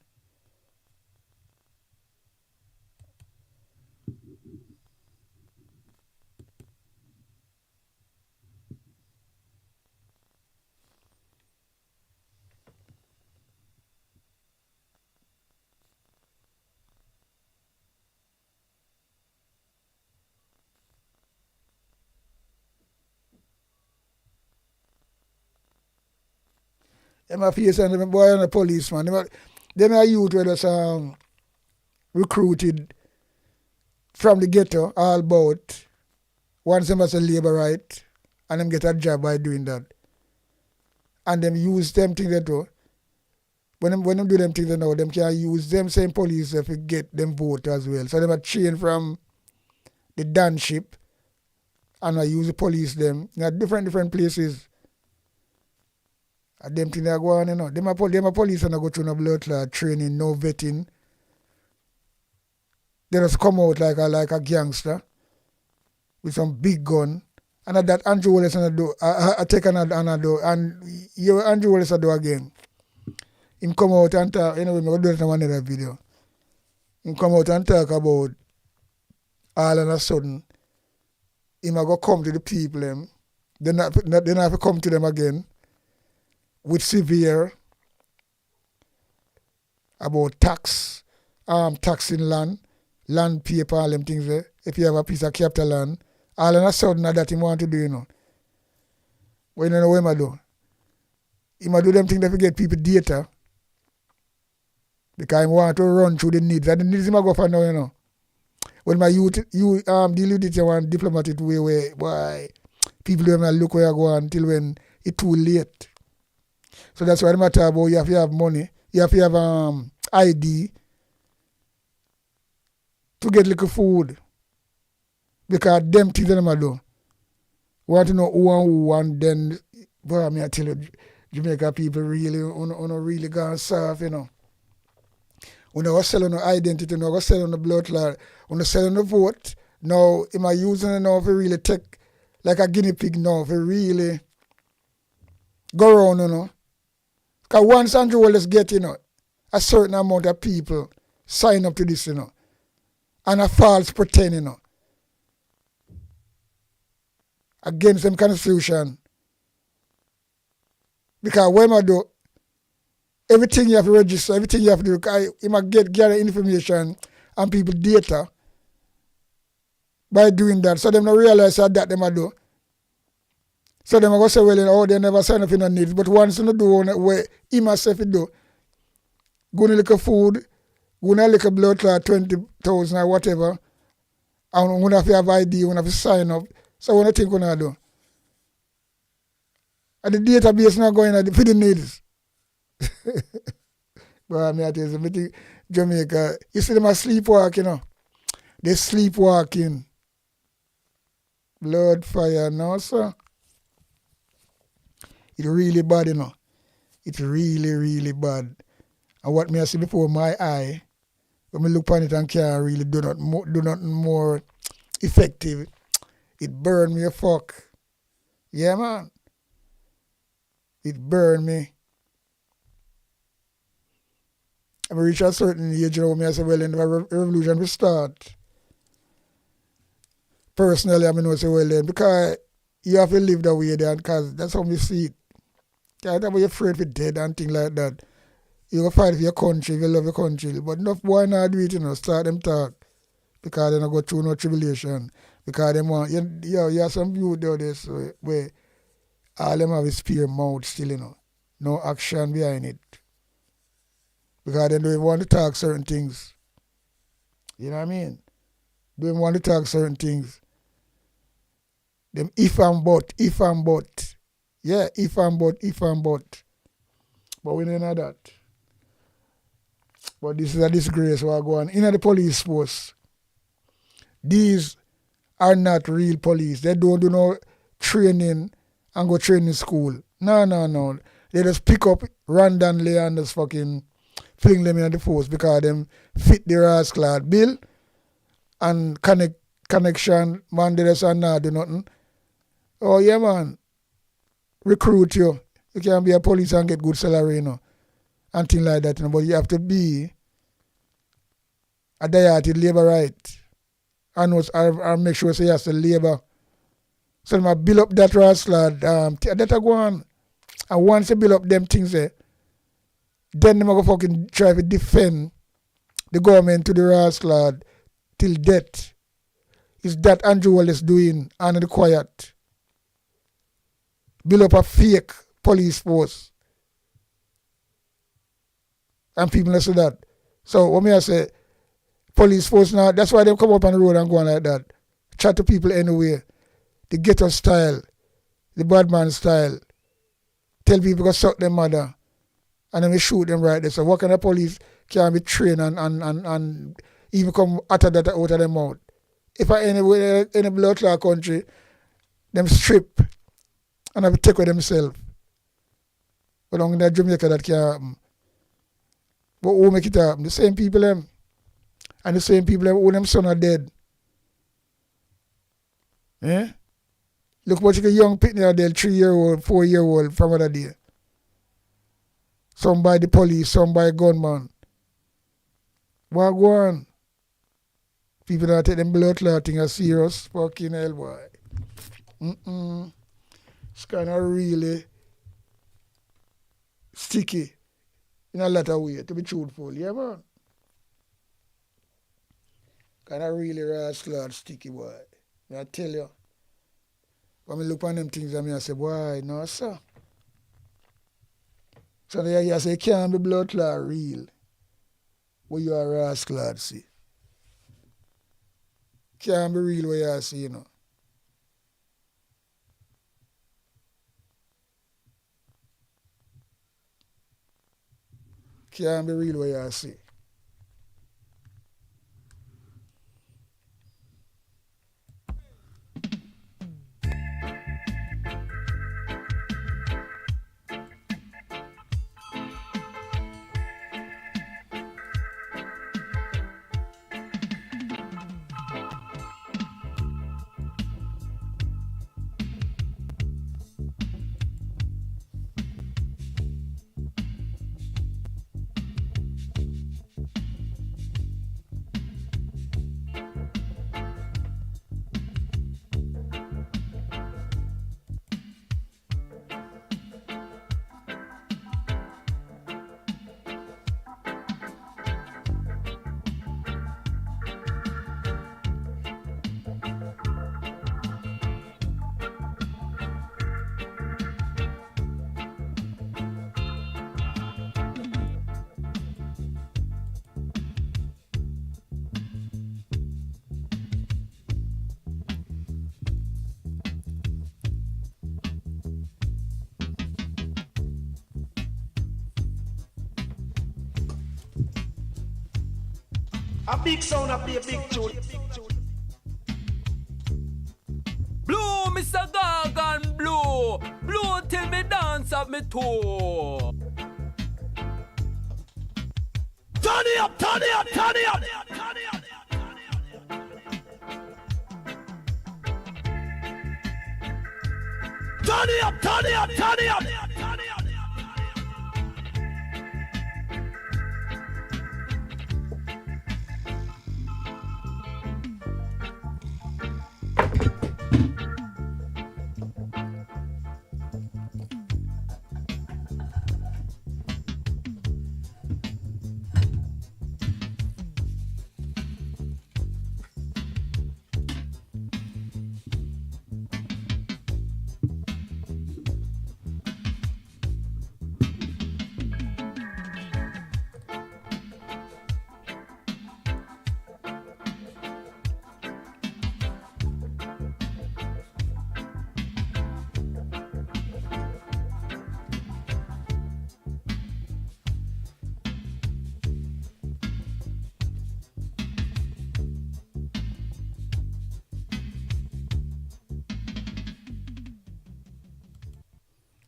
[SPEAKER 6] Them a face and them boy and a policeman. Them a youth where just recruited from the ghetto all about. Once them as a labor right and them get a job by doing that. And them use them things they do. When them do them things they know, them can use them same police to get them vote as well. So them a train from the danship and I use the police them in different places. And them things they go on, you know. Them a police and I go through no blood clot training, no vetting. They just come out like a gangster with some big gun. And that Andrew Wallace and do I take another and you Andrew Wallace do again. Him come out and talk, anyway, I'm going to do it in one other video. Him come out and talk about all of a sudden, him a go come to the people, then have to come to them again with severe about taxing land paper, all them things there. If you have a piece of capital land, all of a sudden that him want to do, you know. Well, you know what him do? Him do them things that get people data. Because I want to run through the needs. And the needs him go for now, you know. When my youth deal with it in one diplomatic way where why people don't even look where you go until when it's too late. So that's why I'm talking about you have to have money, you have to have ID to get little food. Because them things them do. Want to know who and then boy, I tell you, Jamaica people really really gone soft, you know. We don't sell on the identity, we don't sell on the blood clot, we don't sell on the vote. Now, am I using it now to really take like a guinea pig now, to really go around, you know? Because once Andrew Wallace get, you know, a certain amount of people sign up to this, you know, and a false pretend, you know, against them constitution. Because when I do, everything you have to register, everything you have to do, because you might gather information and people data by doing that. So them don't realize that them a do. So them are going to say, well, oh, they never sign up in the needs. But once you do where he myself do, go to look at food, go to look at blood clot, 20,000 or whatever, and when you have ID, when you have to sign up. So what do you think we're going to do? And the database not going for the needs. But I mean, I tell you, Jamaica, you see them a sleepwalk, you know. They sleepwalking. Blood, fire, no, sir. It's really bad, you know. It's really, really bad. And what me I see before my eye, when I look on it and can't really do nothing more effective, it burn me a fuck. Yeah, man. It burn me. I reach a certain age, you know, me I say, well, in the revolution will start. Personally, I know say, well, then, because you have to live that way then, because that's how we see it. Because you're afraid of dead and things like that. You go fight for your country, if you love your country. But enough boy not do it, you know, start them talk. Because they don't go through no tribulation. Because they want, you have some youth out there so, where all them have a spear mouth still, you know. No action behind it. Because they don't want to talk certain things. You know what I mean? They don't want to talk certain things. Them if and but. Yeah, if and but. But we don't know that. But this is a disgrace what go on. In the police force, these are not real police. They don't do no training and go training school. No. They just pick up randomly and just fucking fling them in the force because them fit the rascal bill and connection, man, they just not do nothing. Oh, yeah, man. Recruit you. You can be a police and get good salary, you know, and things like that, you know, but you have to be a dieted labor right. And make sure say yes to labor. So I build up that rascal, that go on. And once you build up them things there, then they go fucking try to defend the government to the rascal till death. Is that Andrew Wallace doing under the quiet? Build up a fake police force And people don't see that. So what me I say, police force now, that's why they come up on the road and go on like that. Chat to people anyway. The ghetto style, the bad man style. Tell people to suck their mother. And then we shoot them right there. So what kind of police can be trained and even come utter that out of their mouth? If I anywhere in a blood clot country, them strip and have to take with themselves. But on in Jamaica that can't happen. But who make it happen? The same people them. And the same people them who them son are dead. Eh? Look what you young pitney are dead, 3-year-old, 4-year-old from other day. Some by the police, some by gunman. What go on? People that take them blood clotting as serious. Fucking hell, boy. It's kind of really sticky in a lot of ways, to be truthful. Yeah, man. Kind of really rascal sticky, boy. I tell you. When I look on them things, I say, boy, no, sir. So you say, it can't be blood clot real. What you are rascal, see. Can't be real what you see, you know. Can't be real what you see.
[SPEAKER 8] A big sound, a big tune.
[SPEAKER 5] Blue, Mr. Gargan, blue. Blue till me dance up me toe.
[SPEAKER 8] Turn it up, turn it up, turn it up. Turn it up, turn it up, turn it up.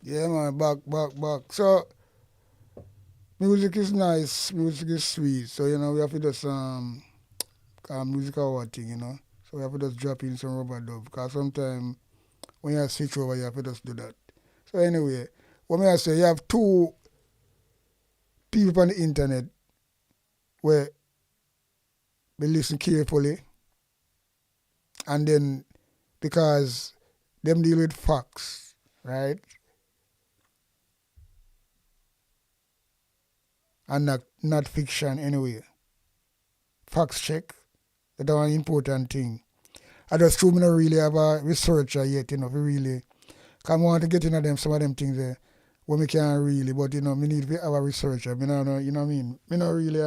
[SPEAKER 6] Yeah, man, back. So, music is nice, music is sweet. So, you know, we have to just, music our thing, you know. So we have to just drop in some rubber dub. Because sometimes when you switch over, you have to just do that. So anyway, what may I say, you have two people on the internet where they listen carefully. And then, because them deal with facts, right? And not fiction anyway. Facts check. That's an important thing. I just true me not really have a researcher yet, you know, really. Because I want to get into them, some of them things there.
[SPEAKER 4] what me can really, but you know, me need to have a researcher. Me know, you know what I mean? Me not really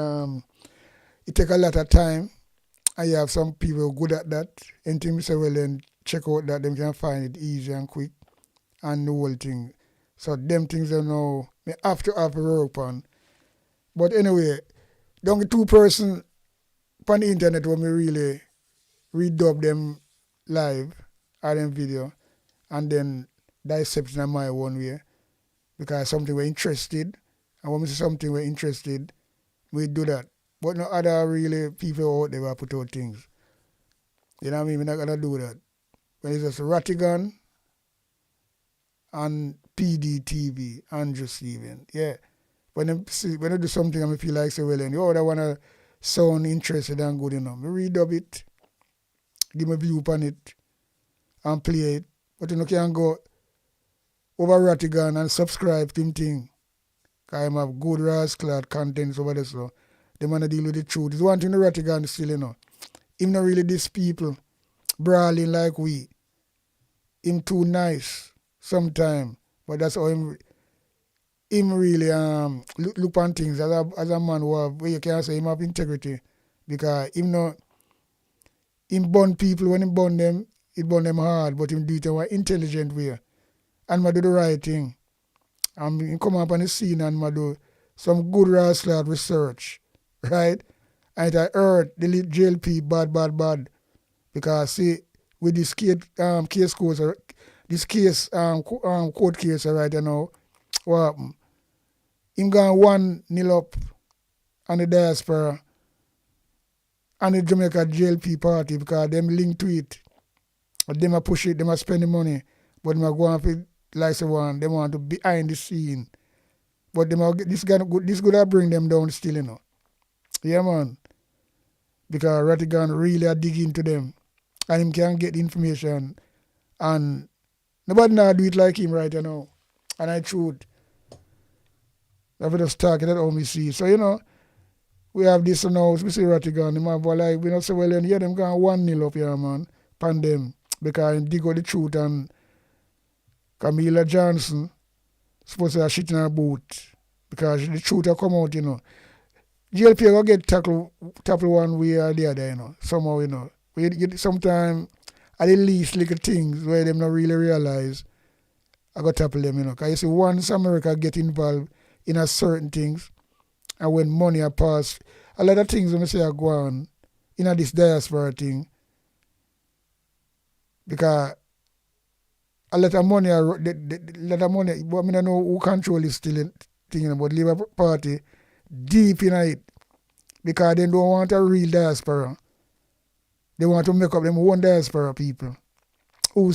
[SPEAKER 4] it take a lot of time. And you have some people good at that. Anything me say, well then check out that them can find it easy and quick and the whole thing. So them things I know me have to work on. But anyway, the only 2 person on the internet where me really redub them live or them video and then dissect in my one way. Because something we're interested, and when we see something we're interested, we do that. But no other really people out there will put out things. You know what I mean? We're not gonna do that. When it's just rattigan and PDTV, Andrew Steven. Yeah. When I do something and I feel like say, well, then, I wanna sound interested and good enough. I redub it, give me a view upon it, and play it. But you can go over rattigan and subscribe to him thing. Because I have good rascal contents over there, so they want to deal with the truth. It's one thing the rattigan still, you know. Him not really these people brawling like we. Him too nice sometime. But that's how him really look on things as a man where you can say him have integrity. Because him burn people when him burn them, it burn them hard, but him do it in an intelligent way. And I do the right thing. And he come up on the scene and I do some good rascal research, right? And I heard the JLP bad. Because see, with this case course, this case court case right now, what happened? Him gone 1-0 up on the diaspora and the Jamaica JLP party because them linked to it. But them a push it, them a spend the money, but them a go on for like one, they want to be behind the scene. But them this gonna bring them down still, you know. Yeah, man. Because Rattigan really a dig into them. And him can get the information. And nobody now do it like him right now. And I truth. I've just talking that how me see. So, you know, we have this now, we see Rattigan, him have like, we don't say, well, then, yeah, them going 1-0 up here, man, pan them. Because him dig out the truth and Camilla Johnson supposed to have shit in her boot because the truth will come out, you know. GLP will get tackled one way or the other, you know, somehow, you know. Sometimes, at the least little things where them not really realize, I got to tackle them, you know. Because you see, once America get involved in a certain things, and when money are passed, a lot of things when I say are go on in this diaspora thing, because a lot of money, but I don't know who control this still thing about Labour Party deep in it because they don't want a real diaspora. They want to make up them own diaspora people who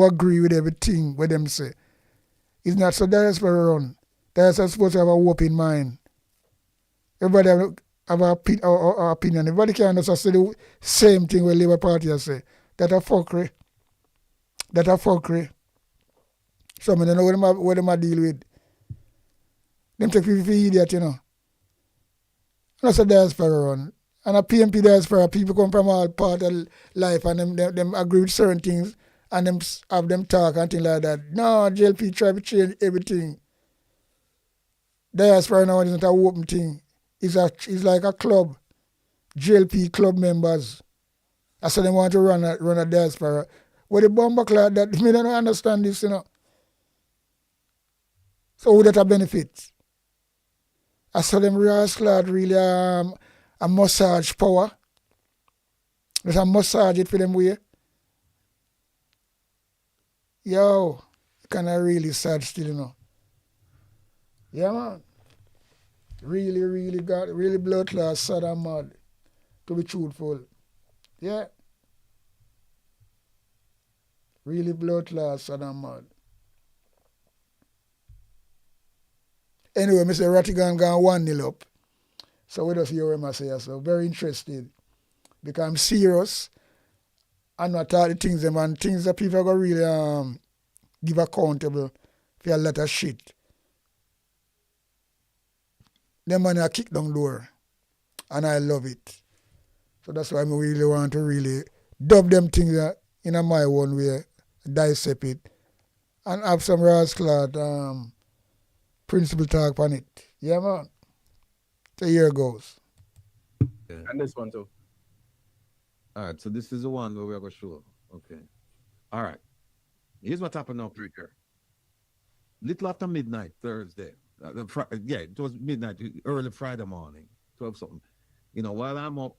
[SPEAKER 4] agree with everything what them say. It's not so diaspora run. Diaspora supposed to have a open mind. Everybody have a opinion. Everybody can just say the same thing what Labour Party say. That a fuckery. So I don't know what them deal with. Them take people for idiot, you know. And that's a diaspora run. And a PMP diaspora, people come from all part of life and them agree with certain things and them have them talk and things like that. No, JLP try to change everything. Diaspora now is not a open thing. It's like a club. JLP club members. I said they want to run a diaspora. What the bomber like that, me don't understand this, you know. So who that a benefit? I saw them rascal really a massage power. There's a massage it for them way. Yo, kinda really sad still, you know. Yeah, man. Really blood clot, sad and mad. To be truthful. Yeah. Really blood clot, sad and mad. Anyway, Mr. Rattigan gone 1-0 up. So we just hear him I say so. Very interested. Because I'm serious. And not all the things them and things that people are gonna really give accountable for a lot of shit. Them man a kick down door. And I love it. So that's why I really want to really dub them things in my own way, dissect it, and have some rascal principal talk on it. Yeah, man. So here goes.
[SPEAKER 9] And this one too.
[SPEAKER 10] All right, so this is the one where we're going to show. Okay. All right. Here's what happened now, Preacher. Little after midnight, Thursday. It was midnight, early Friday morning, 12 something. You know, while I'm up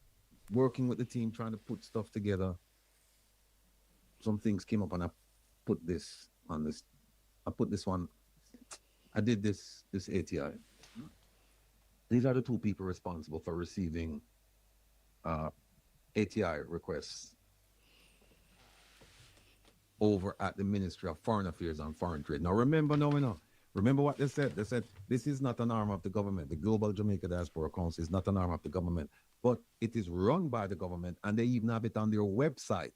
[SPEAKER 10] working with the team, trying to put stuff together, some things came up and I put this on this. I put this one. I did this ATI. These are the two people responsible for receiving ATI requests over at the Ministry of Foreign Affairs and Foreign Trade. Now remember what they said. They said this is not an arm of the government. The Global Jamaica Diaspora Council is not an arm of the government, but it is run by the government, and they even have it on their website.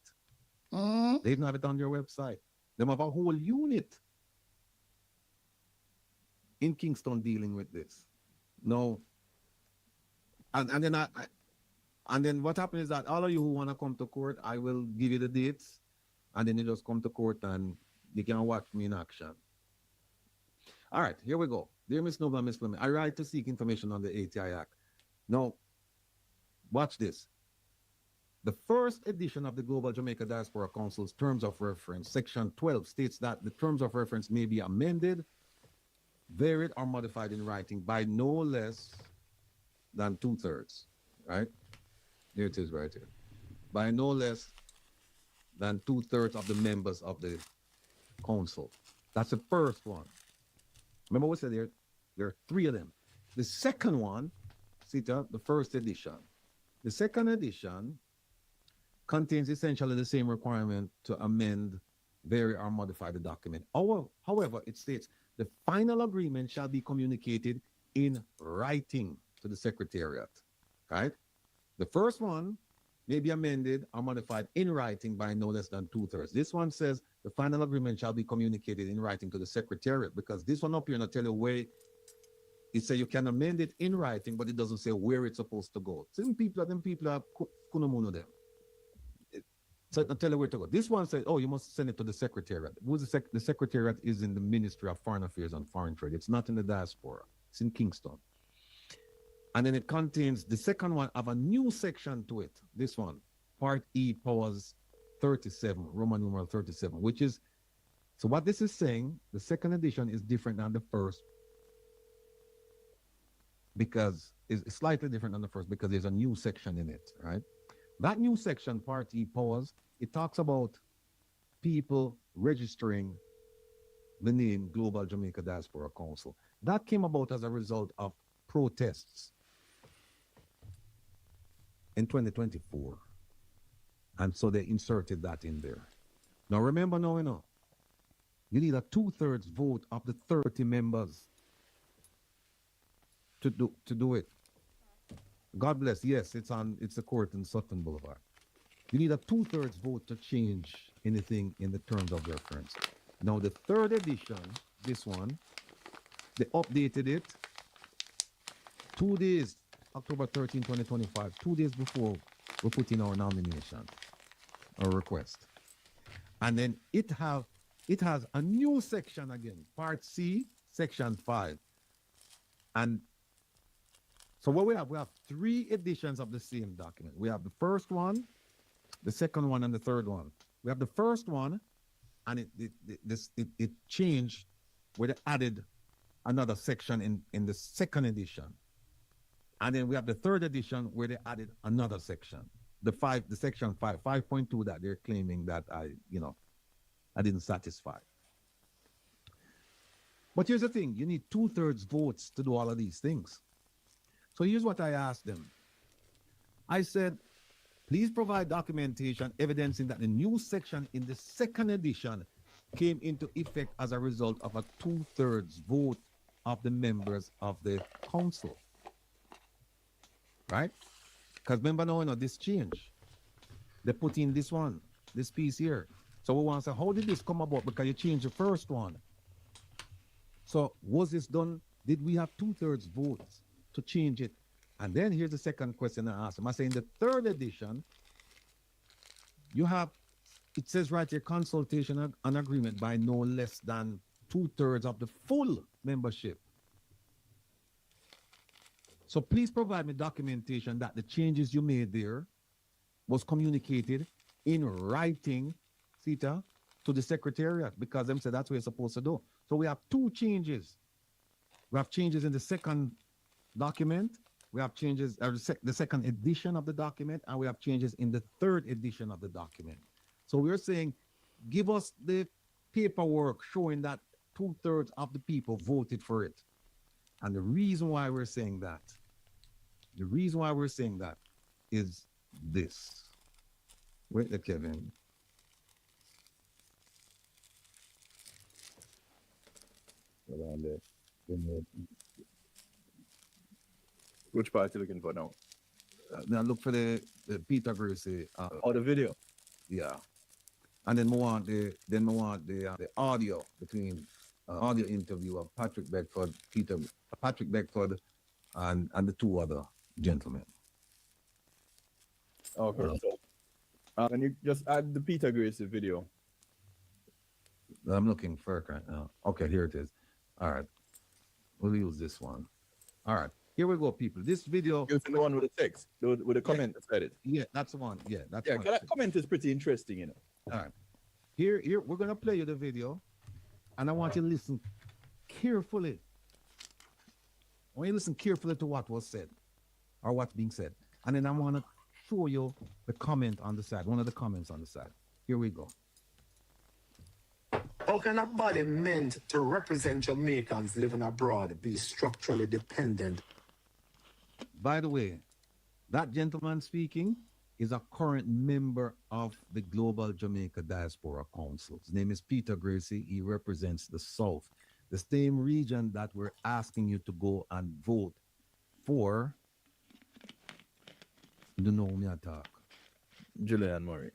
[SPEAKER 10] They even have it on their website. They have a whole unit in Kingston dealing with this. No. And then what happens is that all of you who want to come to court, I will give you the dates, and then you just come to court and you can watch me in action. All right, here we go. Dear Miss Noble and Miss Fleming, I write to seek information on the ATI Act. Now, watch this. The first edition of the Global Jamaica Diaspora Council's Terms of Reference, Section 12, states that the terms of reference may be amended, varied, or modified in writing by no less than 2/3, right? Here it is right here. By no less than 2/3 of the members of the council. That's the first one. Remember what I said there are 3 of them. The second one, the first edition. The second edition contains essentially the same requirement to amend, vary, or modify the document. However, it states the final agreement shall be communicated in writing to the Secretariat, right? The first one may be amended or modified in writing by no less than 2/3. This one says the final agreement shall be communicated in writing to the Secretariat, because this one up here not tell you where it say you can amend it in writing, but it doesn't say where it's supposed to go. Some people are kunomuno them. So I tell you where to go. This one says, oh, you must send it to the Secretariat. The Secretariat is in the Ministry of Foreign Affairs and Foreign Trade. It's not in the diaspora. It's in Kingston. And then it contains the second one of a new section to it. This one, Part E, Powers 37, Roman numeral 37, which is, so what this is saying, the second edition is different than the first, because it's slightly different than the first because there's a new section in it, right? That new section, Part E, Powers, it talks about people registering the name Global Jamaica Diaspora Council. That came about as a result of protests in 2024. And so they inserted that in there. Now remember you need a 2/3 vote of the 30 members to do it. God bless. Yes, it's a court in Sutton Boulevard. You need a 2/3 vote to change anything in the terms of reference. Now the third edition, this one, they updated it 2 days, October 13, 2025, 2 days before we put in our nomination or request. And then it has a new section again, Part C, Section 5. And so what we have 3 editions of the same document. We have the first one, the second one, and the third one. We have the first one, and it changed where they added another section in the second edition. And then we have the third edition where they added another section. The section 5.2 that they're claiming that I didn't satisfy. But here's the thing, you need 2/3 votes to do all of these things. So here's what I asked them. I said, please provide documentation evidencing that the new section in the second edition came into effect as a result of a 2/3 vote of the members of the council. Right? Because remember this change. They put in this piece here. So we want to say, how did this come about? Because you changed the first one. So was this done? Did we have 2/3 votes to change it? And then here's the second question I asked them. I say in the third edition, it says right here, consultation and agreement by no less than 2/3 of the full membership. So please provide me documentation that the changes you made there was communicated in writing, Sita, to the secretariat, because them said that's what you're supposed to do. So we have two changes. We have changes in the second document. We have changes, the second edition of the document, and we have changes in the third edition of the document. So we're saying, give us the paperwork showing that 2/3 of the people voted for it. And the reason why we're saying that, is this. Wait there, Kevin.
[SPEAKER 9] Hold on there. Which part are you looking for now?
[SPEAKER 10] Now look for the Peter Gracie.
[SPEAKER 9] The video.
[SPEAKER 10] Yeah. And then we want the audio between audio interview of Patrick Beckford, and the two other gentlemen.
[SPEAKER 9] Okay. Can you just add the Peter Gracie video?
[SPEAKER 10] I'm looking for it right now. Okay, here it is. All right. We'll use this one. All right. Here we go, people. This video.
[SPEAKER 9] Using the one with the text, with the comment beside it.
[SPEAKER 10] Yeah, that's the one. Yeah, that's
[SPEAKER 9] yeah.
[SPEAKER 10] one.
[SPEAKER 9] That comment is pretty interesting, you know.
[SPEAKER 10] All right. Here, we're gonna play you the video, and I want you to listen carefully. I want you to listen carefully to what was said, or what's being said, and then I want to show you the comment on the side. One of the comments on the side. Here we go.
[SPEAKER 11] How can a body meant to represent Jamaicans living abroad be structurally dependent?
[SPEAKER 10] By the way, that gentleman speaking is a current member of the Global Jamaica Diaspora Council. His name is Peter Gracie. He represents the South, the same region that we're asking you to go and vote for. You know me attack.
[SPEAKER 9] Julian Murray.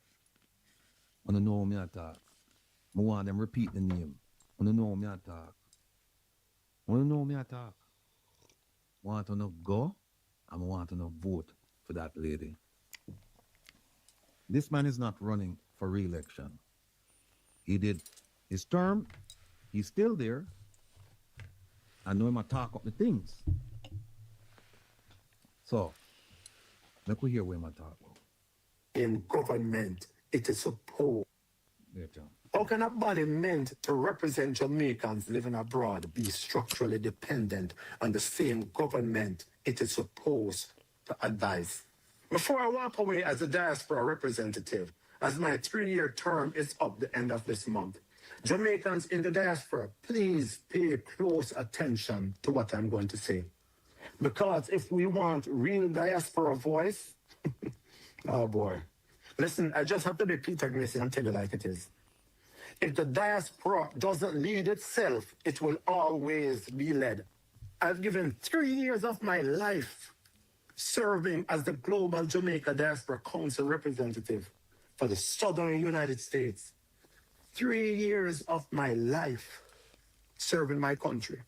[SPEAKER 10] You know me attack. I want them repeat the name. You know me attack. You know me attack. Want to know go and I want to know vote for that lady. This man is not running for re-election. He did his term. He's still there. I know him to talk up the things. So, let me hear what him talk about.
[SPEAKER 11] In government, it is supposed.
[SPEAKER 10] Yeah, John.
[SPEAKER 11] How can a body meant to represent Jamaicans living abroad be structurally dependent on the same government it is supposed to advise? Before I walk away as a diaspora representative, as my 3-year term is up the end of this month, Jamaicans in the diaspora, please pay close attention to what I'm going to say. Because if we want real diaspora voice, oh boy. Listen, I just have to be Peter Gracie and tell you like it is. If the diaspora doesn't lead itself, it will always be led. I've given 3 years of my life serving as the Global Jamaica Diaspora Council representative for the Southern United States. 3 years of my life serving my country.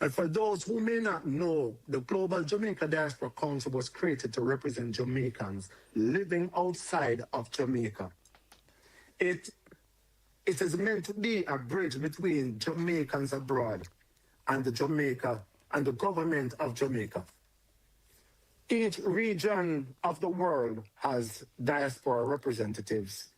[SPEAKER 11] And for those who may not know, the Global Jamaica Diaspora Council was created to represent Jamaicans living outside of Jamaica. It is meant to be a bridge between Jamaicans abroad and the government of Jamaica. Each region of the world has diaspora representatives,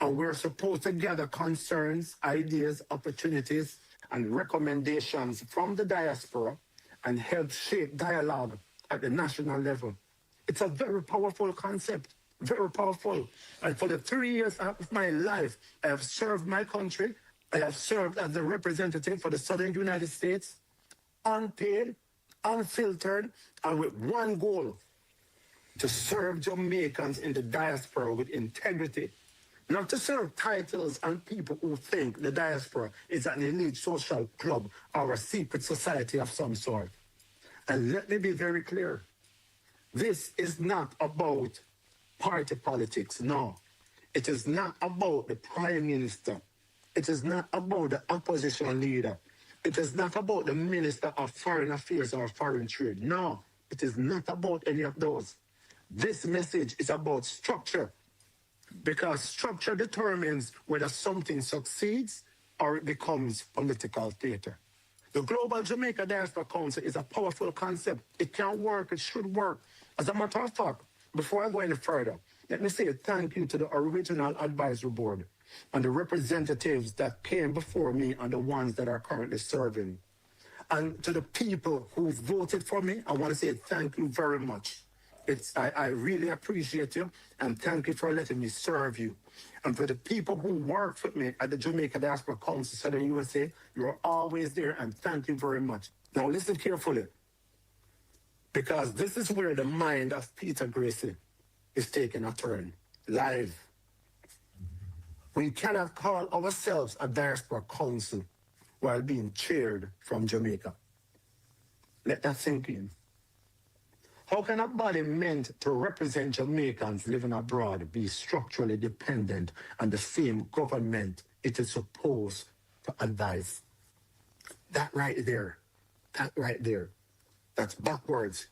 [SPEAKER 11] and we're supposed to gather concerns, ideas, opportunities, and recommendations from the diaspora and help shape dialogue at the national level. It's a very powerful concept, very powerful. And for the 3 years of my life, I have served my country. I have served as the representative for the Southern United States, unpaid, unfiltered, and with one goal: to serve Jamaicans in the diaspora with integrity. Not to serve titles and people who think the diaspora is an elite social club or a secret society of some sort. And let me be very clear. This is not about party politics, no. It is not about the prime minister. It is not about the opposition leader. It is not about the minister of foreign affairs or foreign trade. No, it is not about any of those. This message is about structure. Because structure determines whether something succeeds or it becomes political theater. The Global Jamaica Diaspora Council is a powerful concept. It can work, it should work. As a matter of fact, before I go any further, let me say a thank you to the original advisory board and the representatives that came before me and the ones that are currently serving. And to the people who voted for me, I want to say thank you very much. I really appreciate you and thank you for letting me serve you. And for the people who worked with me at the Jamaica Diaspora Council Southern USA, you're always there and thank you very much. Now listen carefully, because this is where the mind of Peter Gracie is taking a turn, live. We cannot call ourselves a diaspora council while being chaired from Jamaica. Let that sink in. How can a body meant to represent Jamaicans living abroad be structurally dependent on the same government it is supposed to advise? That right there, that's backwards.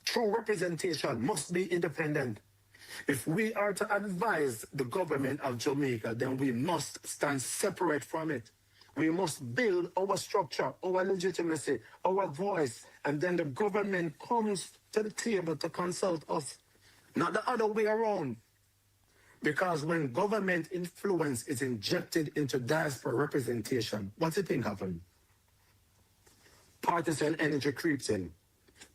[SPEAKER 11] True representation must be independent. If we are to advise the government of Jamaica, then we must stand separate from it. We must build our structure, our legitimacy, our voice, and then the government comes to the table to consult us, not the other way around. Because when government influence is injected into diaspora representation, what do you think happens? Partisan energy creeps in,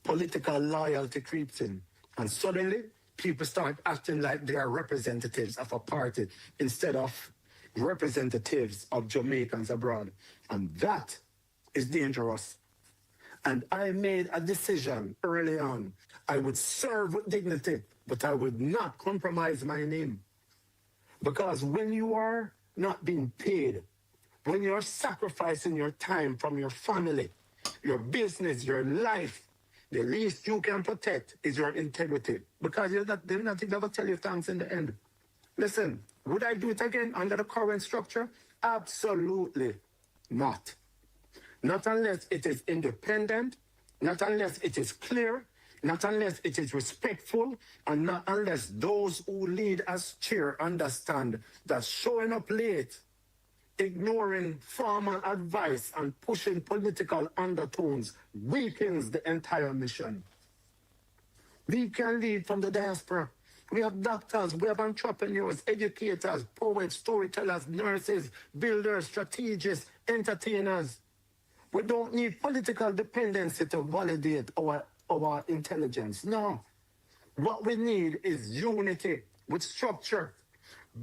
[SPEAKER 11] political loyalty creeps in, and suddenly people start acting like they are representatives of a party instead of representatives of Jamaicans abroad. And that is dangerous. And I made a decision early on. I would serve with dignity, but I would not compromise my name. Because when you are not being paid, when you're sacrificing your time from your family, your business, your life, the least you can protect is your integrity. Because they're not going to tell you thanks in the end. Listen, would I do it again under the current structure? Absolutely not. Not unless it is independent, not unless it is clear, not unless it is respectful, and not unless those who lead as chair understand that showing up late, ignoring formal advice, and pushing political undertones weakens the entire mission. We can lead from the diaspora. We have doctors, we have entrepreneurs, educators, poets, storytellers, nurses, builders, strategists, entertainers. We don't need political dependency to validate our intelligence. No. What we need is unity with structure.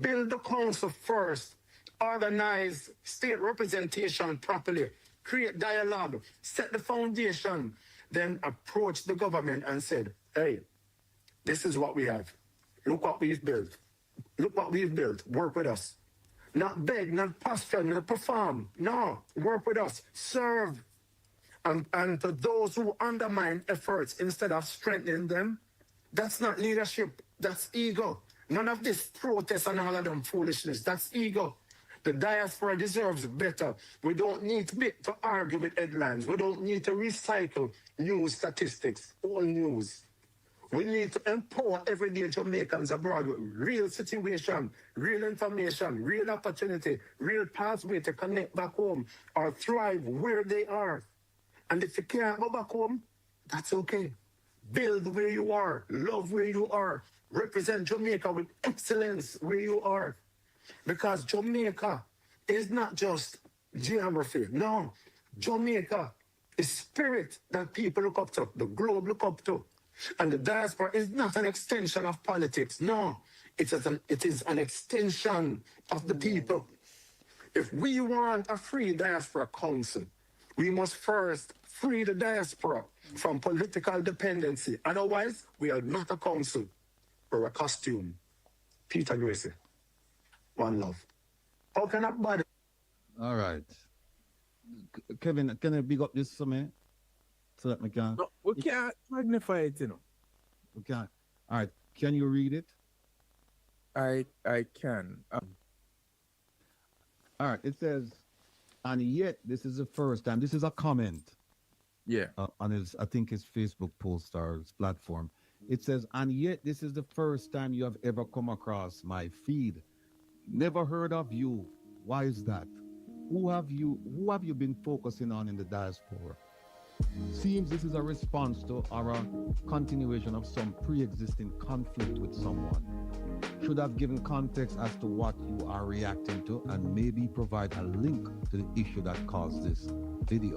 [SPEAKER 11] Build the council first. Organize state representation properly. Create dialogue. Set the foundation. Then approach the government and said, hey, this is what we have. Look what we've built. Look what we've built. Work with us. Not beg, not posture, not perform. No, work with us. Serve. And to those who undermine efforts instead of strengthening them, that's not leadership. That's ego. None of this protest and all of them foolishness. That's ego. The diaspora deserves better. We don't need to argue with headlines. We don't need to recycle news statistics, all news. We need to empower everyday Jamaicans abroad with real situation, real information, real opportunity, real pathway to connect back home or thrive where they are. And if you can't go back home, that's okay. Build where you are, love where you are, represent Jamaica with excellence where you are. Because Jamaica is not just geography. No, Jamaica is spirit that people look up to, the globe look up to. And the diaspora is not an extension of politics. No, it is an extension of the people. If we want a free diaspora council, we must first free the diaspora from political dependency. Otherwise, we are not a council. We're a costume. Peter Gracie. One love. How can I body?
[SPEAKER 10] All right. Kevin, can I big up this for me? So that we can.
[SPEAKER 12] No, we can't magnify it, you know.
[SPEAKER 10] We can. All right. Can you read it?
[SPEAKER 12] I can.
[SPEAKER 10] All right. It says, and yet this is the first time. This is a comment.
[SPEAKER 12] Yeah.
[SPEAKER 10] On his, I think his Facebook post or his platform. It says, and yet this is the first time you have ever come across my feed. Never heard of you. Why is that? who have you been focusing on in the diaspora? Seems this is a response to or a continuation of some pre-existing conflict with someone. Should have given context as to what you are reacting to and maybe provide a link to the issue that caused this video.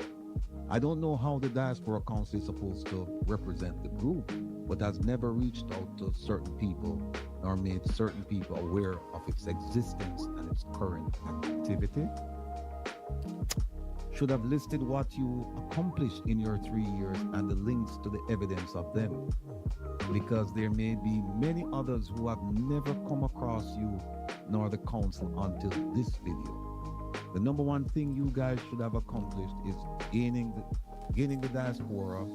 [SPEAKER 10] I don't know how the Diaspora Council is supposed to represent the group, but has never reached out to certain people nor made certain people aware of its existence and its current activity. Should have listed what you accomplished in your 3 years and the links to the evidence of them, because there may be many others who have never come across you nor the council until this video. The number one thing you guys should have accomplished is gaining the diaspora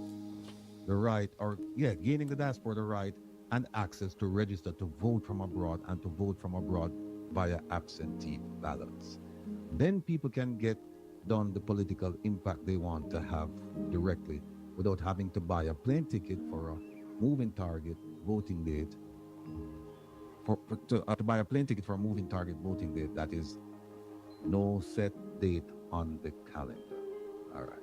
[SPEAKER 10] the right, gaining the diaspora the right and access to register to vote from abroad and to vote from abroad via absentee ballots. Then people can get done the political impact they want to have directly without having to buy a plane ticket for a moving target voting date, to buy a plane ticket for a moving target voting date that is no set date on the calendar. All right.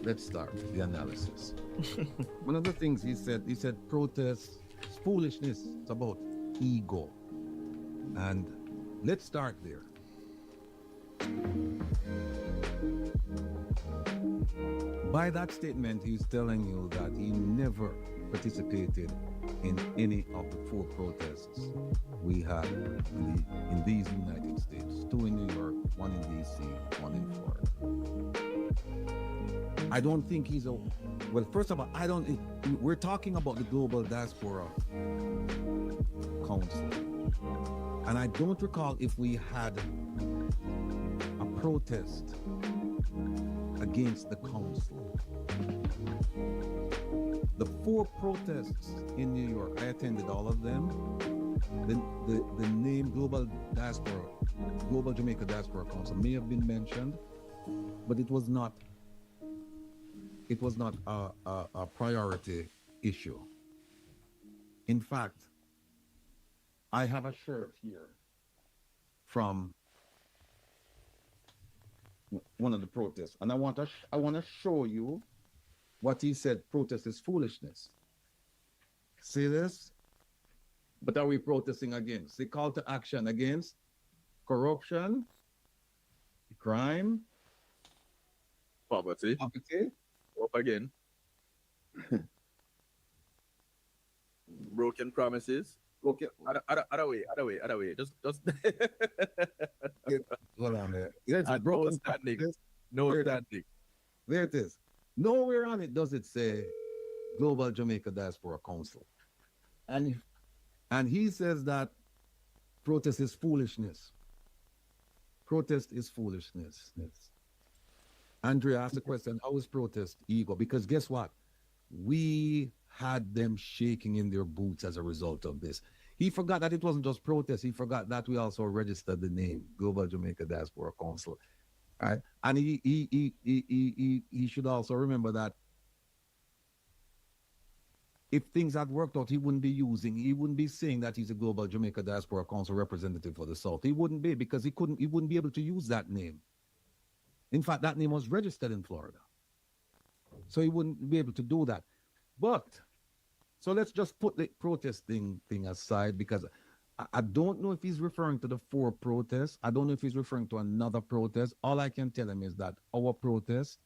[SPEAKER 10] Let's start the analysis. One of the things he said protest is foolishness. It's about ego. And let's start there. By that statement, he's telling you that he never participated in any of the 4 protests we had in these United States, 2 in New York, 1 in DC, 1 in Florida. I don't think he's well, first of all, we're talking about the Global Diaspora Council. And I don't recall if we had a protest against the council. The 4 protests in New York, I attended all of them. The name Global Jamaica Diaspora Council may have been mentioned, but it was not a priority issue. In fact, I have a shirt here from one of the protests, and I want to show you what he said. Protest is foolishness. See this? But are we protesting against? The call to action against corruption, crime,
[SPEAKER 12] poverty. Up again. Broken promises.
[SPEAKER 10] Okay.
[SPEAKER 12] Other way. Just
[SPEAKER 10] hold on there.
[SPEAKER 12] No standing.
[SPEAKER 10] There it is. Nowhere on it does it say Global Jamaica Diaspora Council. And he says that protest is foolishness. Protest is foolishness. Yes. Andrea asked the question, how is protest ego? Because guess what? We had them shaking in their boots as a result of this. He forgot that it wasn't just protest. He forgot that we also registered the name Global Jamaica Diaspora Council. All right? And he should also remember that if things had worked out, he wouldn't be saying that he's a Global Jamaica Diaspora Council representative for the South. He wouldn't be, because he wouldn't be able to use that name. In fact, that name was registered in Florida. So he wouldn't be able to do that. But, so let's just put the protesting thing aside, because I don't know if he's referring to the 4 protests. I don't know if he's referring to another protest. All I can tell him is that our protest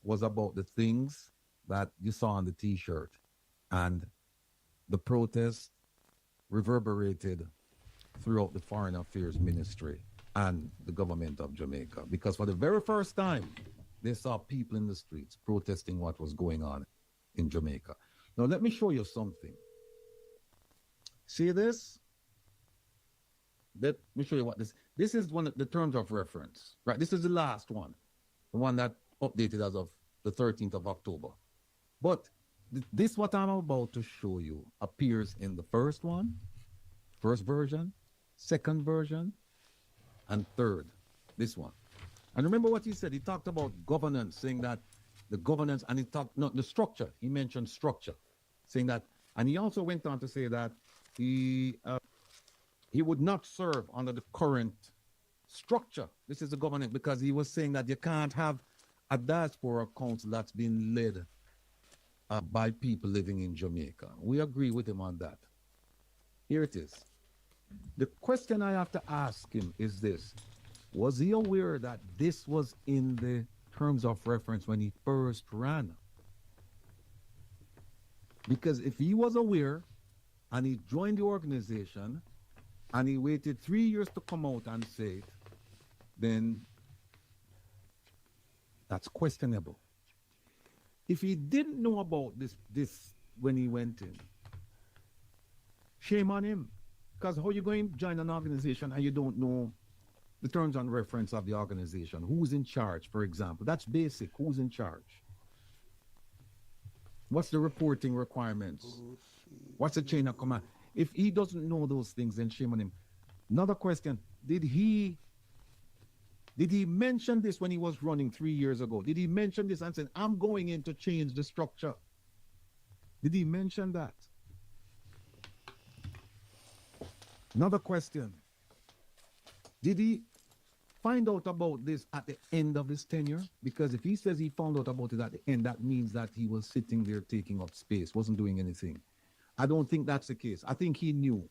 [SPEAKER 10] was about the things that you saw on the T-shirt. And the protest reverberated throughout the Foreign Affairs Ministry and the government of Jamaica, because for the very first time, they saw people in the streets protesting what was going on in Jamaica. Now, let me show you something. See this? Let me show you what this is. One of the terms of reference, right? This is the last one, the one that updated as of the 13th of October. But this, what I'm about to show you, appears in the first version, second version, and third, this one. And remember what he said. He talked about governance, saying that the governance, and he talked, not the structure. He mentioned structure, saying that, and he also went on to say that he he would not serve under the current structure. This is the government, because he was saying that you can't have a diaspora council that's been led by people living in Jamaica. We agree with him on that. Here it is. The question I have to ask him is this. Was he aware that this was in the terms of reference when he first ran? Because if he was aware and he joined the organization and he waited 3 years to come out and say it, then that's questionable. If he didn't know about this when he went in, shame on him. Because how you going to join an organization and you don't know the terms and reference of the organization? Who's in charge, for example? That's basic. Who's in charge? What's the reporting requirements? What's the chain of command? If he doesn't know those things, then shame on him. Another question, did he mention this when he was running 3 years ago? Did he mention this and say, I'm going in to change the structure? Did he mention that? Another question, did he find out about this at the end of his tenure? Because if he says he found out about it at the end, that means that he was sitting there taking up space, wasn't doing anything. I don't think that's the case. I think he knew.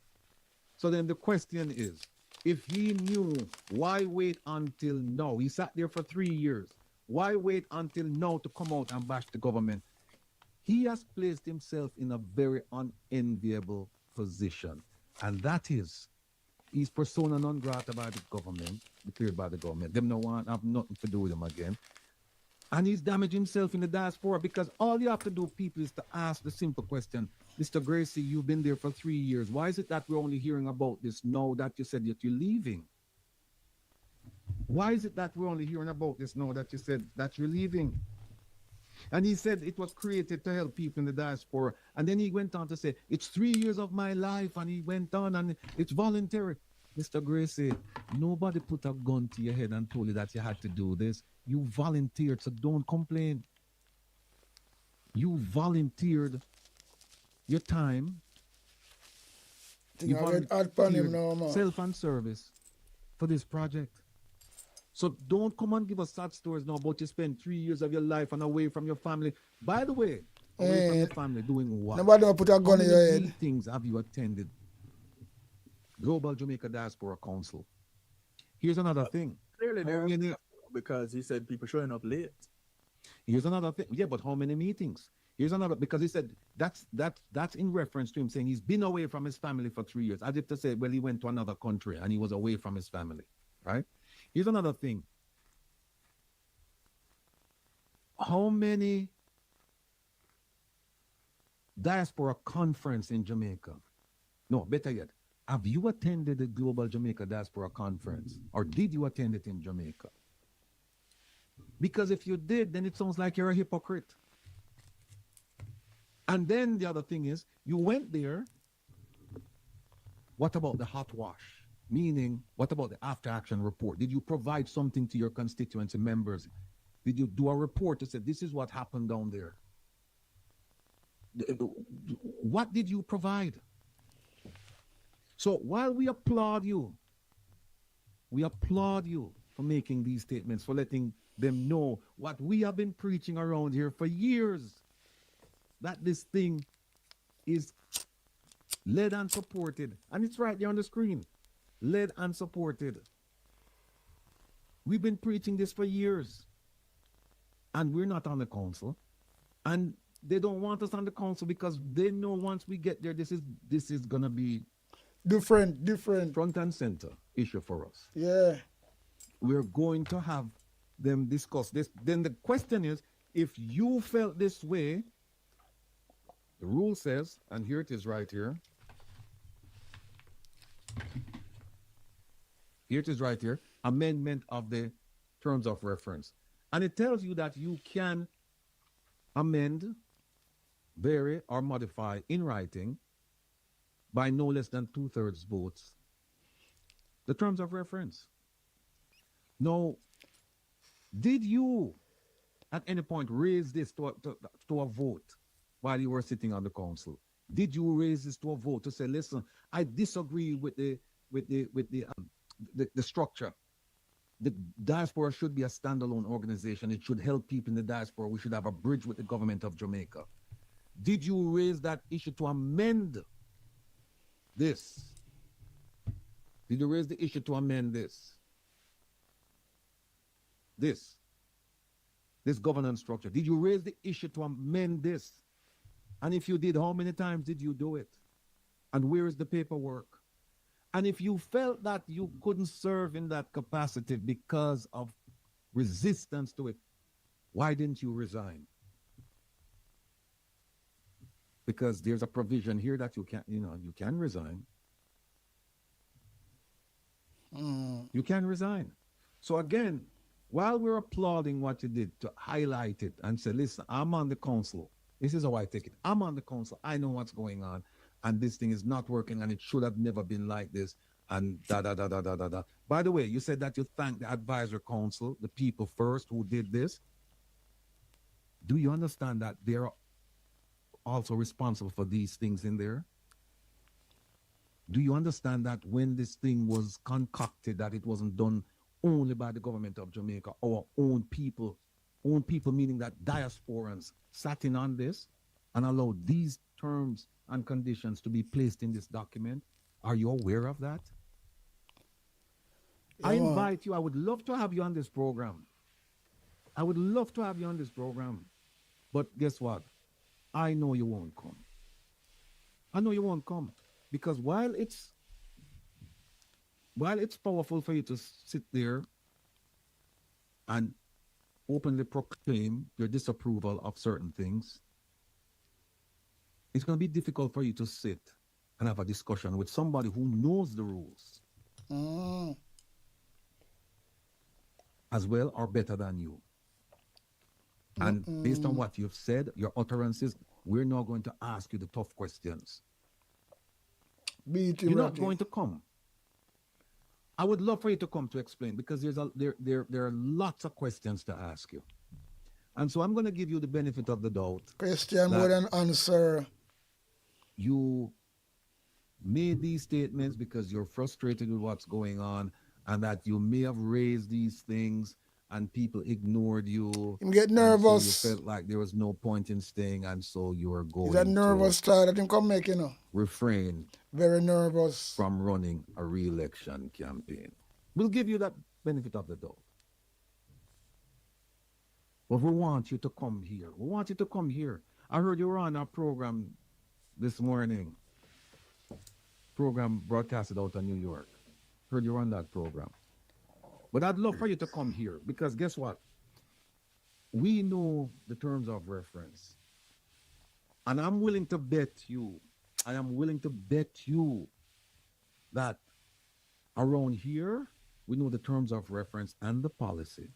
[SPEAKER 10] So then the question is, if he knew, why wait until now? He sat there for 3 years. Why wait until now to come out and bash the government? He has placed himself in a very unenviable position. And that is, he's persona non grata by the government, declared by the government. Them no want have nothing to do with him again. And he's damaged himself in the diaspora, because all you have to do, people, is to ask the simple question, Mr. Gracie, you've been there for 3 years. Why is it that we're only hearing about this now that you said that you're leaving? Why is it that we're only hearing about this now that you said that you're leaving? And he said it was created to help people in the diaspora. And then he went on to say, it's 3 years of my life. And he went on and it's voluntary. Mr. Gracie, nobody put a gun to your head and told you that you had to do this. You volunteered, so don't complain. You volunteered your time. You volunteered self and service for this project. So don't come and give us sad stories now about you spend 3 years of your life and away from your family. By the way, away from your family doing what?
[SPEAKER 4] Nobody will put a gun in your head.
[SPEAKER 10] How many meetings have you attended? Global Jamaica Diaspora Council. Here's another thing.
[SPEAKER 12] Clearly, because he said people showing up late.
[SPEAKER 10] Here's another thing. Yeah, but how many meetings? Here's another, because he said that's in reference to him saying he's been away from his family for 3 years. As if to say, well, he went to another country and he was away from his family, right? Here's another thing. How many diaspora conference in Jamaica? No, better yet, have you attended the Global Jamaica Diaspora Conference? Or did you attend it in Jamaica? Because if you did, then it sounds like you're a hypocrite. And then the other thing is, you went there. What about the hot wash? Meaning, what about the after action report? Did you provide something to your constituency members? Did you do a report to say, this is what happened down there? What did you provide? So while we applaud you for making these statements, for letting them know what we have been preaching around here for years, that this thing is led and supported. And it's right there on the screen. Led and supported. We've been preaching this for years. And we're not on the council. And they don't want us on the council because they know once we get there, this is gonna be
[SPEAKER 4] different
[SPEAKER 10] front and center issue for us.
[SPEAKER 4] Yeah.
[SPEAKER 10] We're going to have them discuss this. Then the question is, if you felt this way, the rule says, and here it is right here. Here it is right here, amendment of the terms of reference. And it tells you that you can amend, vary, or modify in writing by no less than 2/3 votes the terms of reference. Now, did you at any point raise this to a vote while you were sitting on the council? Did you raise this to a vote to say, listen, I disagree with the the structure. The diaspora should be a standalone organization. It should help people in the diaspora. We should have a bridge with the government of Jamaica. Did you raise that issue to amend this? Did you raise the issue to amend this? This governance structure. Did you raise the issue to amend this? And if you did, how many times did you do it? And where is the paperwork? And if you felt that you couldn't serve in that capacity because of resistance to it, why didn't you resign? Because there's a provision here that you can resign. You can resign. So again, while we're applauding what you did to highlight it and say, listen, I'm on the council. This is how I take it. I'm on the council. I know what's going on. And this thing is not working and it should have never been like this. And da da da da da da da. By the way, you said that you thanked the advisor council, the people first who did this. Do you understand that they're also responsible for these things in there? Do you understand that when this thing was concocted, that it wasn't done only by the government of Jamaica, our own people meaning that diasporans sat in on this and allowed these terms and conditions to be placed in this document? Are you aware of that? Yeah, I invite you. I would love to have you on this program. I would love to have you on this program. But guess what? I know you won't come. I know you won't come. Because while it's powerful for you to sit there and openly proclaim your disapproval of certain things, it's going to be difficult for you to sit and have a discussion with somebody who knows the rules as well or better than you. And based on what you've said, your utterances, we're now going to ask you the tough questions. You're not going to come. I would love for you to come to explain, because there are lots of questions to ask you. And so I'm going to give you the benefit of the doubt.
[SPEAKER 4] Question more than answer.
[SPEAKER 10] You made these statements because you're frustrated with what's going on, and that you may have raised these things and people ignored you.
[SPEAKER 4] You get nervous.
[SPEAKER 10] So you felt like there was no point in staying, and so you were going
[SPEAKER 4] to... He's a nervous style that him come make, you know.
[SPEAKER 10] Refrain.
[SPEAKER 4] Very nervous.
[SPEAKER 10] From running a re-election campaign. We'll give you that benefit of the doubt. But we want you to come here. We want you to come here. I heard you were on our program this morning. Program broadcasted out of New York. Heard you were on that program. But I'd love for you to come here, because guess what? We know the terms of reference. And I'm willing to bet you, I am willing to bet you that around here, we know the terms of reference and the policy.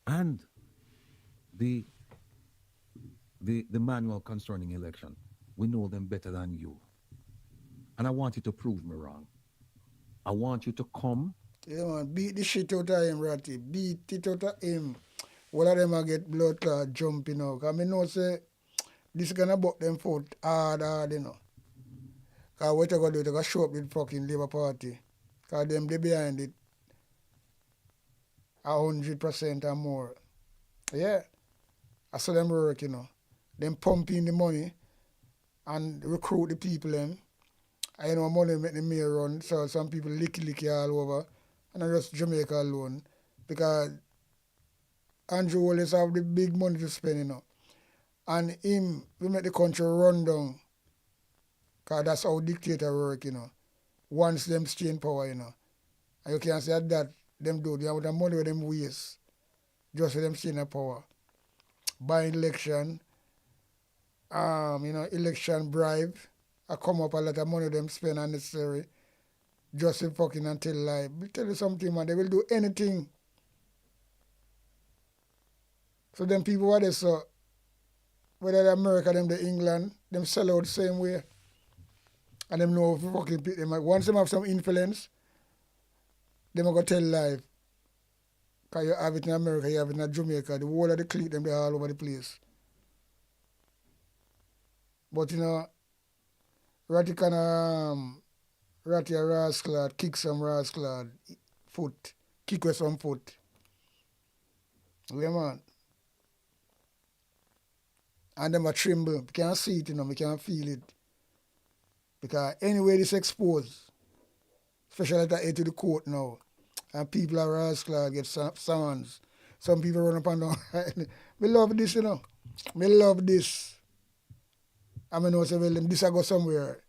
[SPEAKER 10] And the manual concerning election. We know them better than you. And I want you to prove me wrong. I want you to come.
[SPEAKER 4] Yeah, man, beat the shit out of him, Ratty. Beat it out of him. All of them are get blood clot jumping out. Because I know, say, this is going to buck them foot hard, you know. Because what they're going to do, they're going to show up with fucking Labour Party. Because them, they behind it 100% or more. Yeah. I saw them work, you know. Them pumping the money and recruit the people, them. I know money make the mayor run, so some people licky all over, and not just Jamaica alone, because Andrew always have the big money to spend, you know. And him, we make the country run down, because that's how dictator work, you know. Once them stay in power, you know. And you can't say that them do, they have the money with them waste, just for them stay in power. Buying election, election bribe. I come up a lot of money them spend unnecessary just to fucking until life. But tell you something, man, they will do anything. So them people what they saw, whether they America, them the England, them sell out the same way. And them know if you fucking pick them. Once them have some influence, them are going to tell life. Because you have it in America, you have it in Jamaica, the whole of the clique, them, they're all over the place. But, you know, rattigan Ratty a rascal, kick some rascal foot. Kick with some foot. Yeah, man. And them a tremble. You can't see it, you know, you can't feel it. Because anyway this exposed, especially at the edge of the court now, and people are rascal get summons. Some people run up and down. Me love this, you know. Me love this. I mean, say, well, this I go somewhere.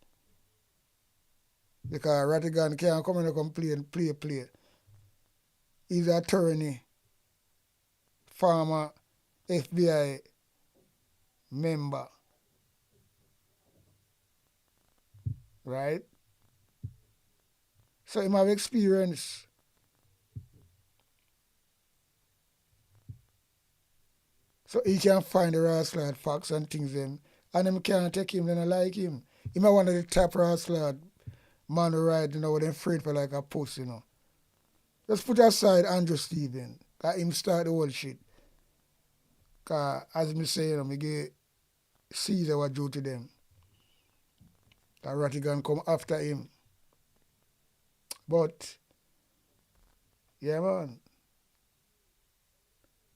[SPEAKER 4] Because Rattigan can't come and complain, play. He's an attorney, former FBI member. Right? So he have experience. So he can find the rascal facts and things them. And them can't take him, then I like him. He might one of the top rascal man who ride, you know, with them afraid for like a puss, you know. Just put aside Andrew Stephen. Cause him start the whole shit. Cause as me say, you know, me give Caesar what due to them. Cause Rattigan come after him. But yeah, man.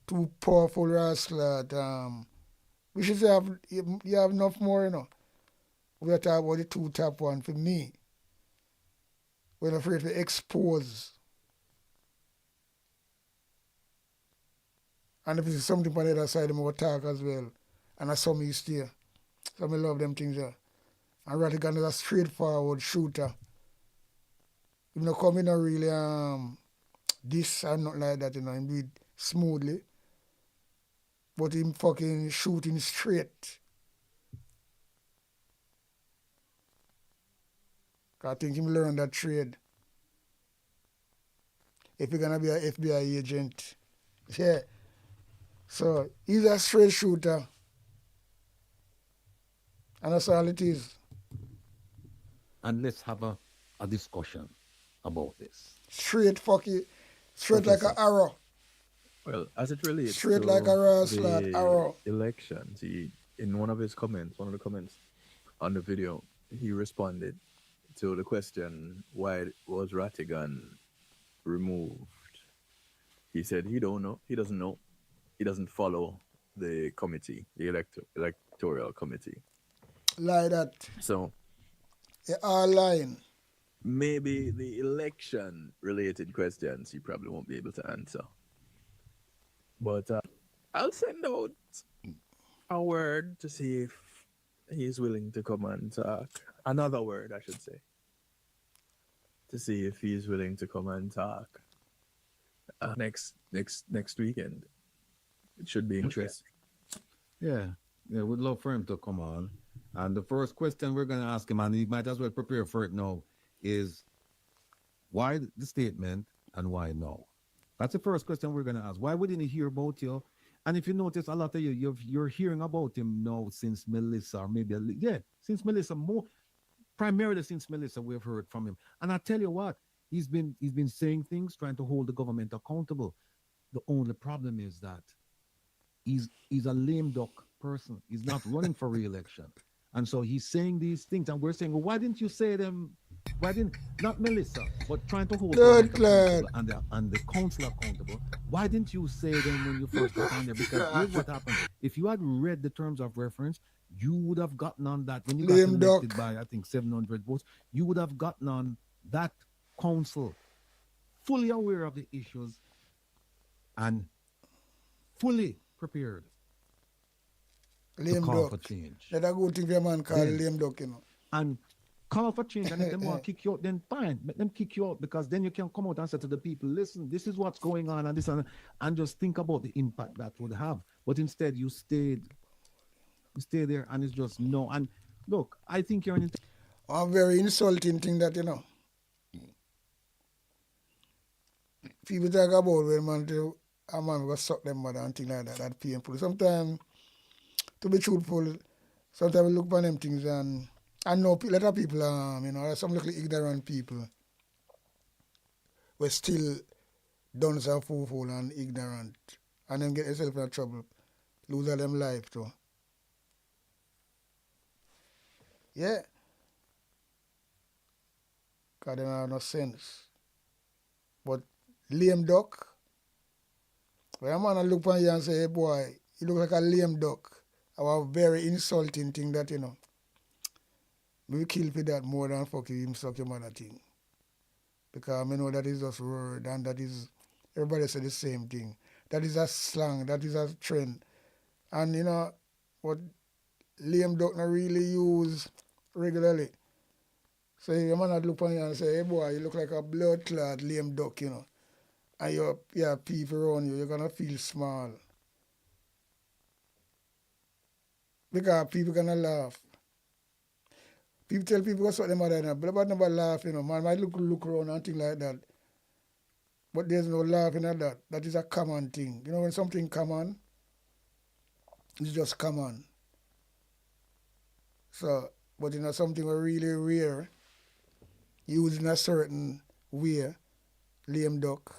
[SPEAKER 4] Two powerful rascals. We should say you have enough more, you know. We are talking about the two top one for me. We're not afraid to expose. And if it's something on the other side, I'm going to talk as well. And I saw me stay. So I love them things there. And Rattigan is a straightforward shooter. He not come in really this and not like that, you know. He do it smoothly. But him fucking shooting straight. I think him learn that trade. If you're gonna be an FBI agent. Yeah. So he's a straight shooter. And that's all it is.
[SPEAKER 10] And let's have a discussion about this.
[SPEAKER 4] Straight like an arrow.
[SPEAKER 12] Well, as it relates
[SPEAKER 4] straight
[SPEAKER 12] to
[SPEAKER 4] like a rascal arrow.
[SPEAKER 12] Elections, in one of the comments on the video, he responded to the question, why was Rattigan removed? He said he don't know, he doesn't know, he doesn't follow the committee, the electoral committee.
[SPEAKER 4] Like that.
[SPEAKER 12] So
[SPEAKER 4] they are lying.
[SPEAKER 12] Maybe the election related questions he probably won't be able to answer. But I'll send out a word to see if he's willing to come and talk. Another word, I should say. To see if he's willing to come and talk next weekend. It should be interesting.
[SPEAKER 10] Yeah, we'd love for him to come on. And the first question we're going to ask him, and he might as well prepare for it now, is why the statement and why no? That's the first question we're going to ask. Why wouldn't he hear about you? And if you notice, a lot of you're hearing about him now since Melissa, or maybe, since Melissa, primarily since Melissa, we've heard from him. And I tell you what, he's been saying things, trying to hold the government accountable. The only problem is that he's a lame duck person. He's not running for re-election. And so he's saying these things, and we're saying, well, why didn't you say them? Why didn't, not Melissa, but trying to hold and the council accountable? Why didn't you say them when you first got on there? Because here's what happened. If you had read the terms of reference, you would have gotten on that. When you got elected by, I think, 700 votes, you would have gotten on that council fully aware of the issues and fully prepared.
[SPEAKER 4] Lame
[SPEAKER 10] call
[SPEAKER 4] duck.
[SPEAKER 10] for change.
[SPEAKER 4] Let a good thing for a man called lame duck, you know.
[SPEAKER 10] And call for change, and if they want to kick you out, then fine. Let them kick you out, because then you can come out and say to the people, listen, this is what's going on, and this and just think about the impact that would have. But instead you stay there, and it's just no. And look, I think you're
[SPEAKER 4] a very insulting thing that, you know. People talk about when a man will suck them mother and things like that, that's painful. Sometimes, to be truthful, sometimes we look for them things and I know a lot of people, some little ignorant people were still dunce and fool and ignorant, and then get yourself in trouble, lose all them life too. Yeah. because they don't have no sense. But lame duck, when a man look on you and say, hey boy, you look like a lame duck, a very insulting thing that, you know. We kill for that more than fucking him suck your mother thing. Because I know that is just word and that is, everybody say the same thing. That is a slang, that is a trend. And you know, what lame duck not really use regularly. So your man look on you and say, hey boy, you look like a blood clot lame duck, you know. And you have people around you, you're gonna feel small. Because people gonna laugh. People tell people what's what them mother, you know, but never laugh, you know. Man might look around and things like that. But there's no laughing at that. That is a common thing. You know, when something common, it's just common. So, but you know, something really rare, used in a certain way, lame duck.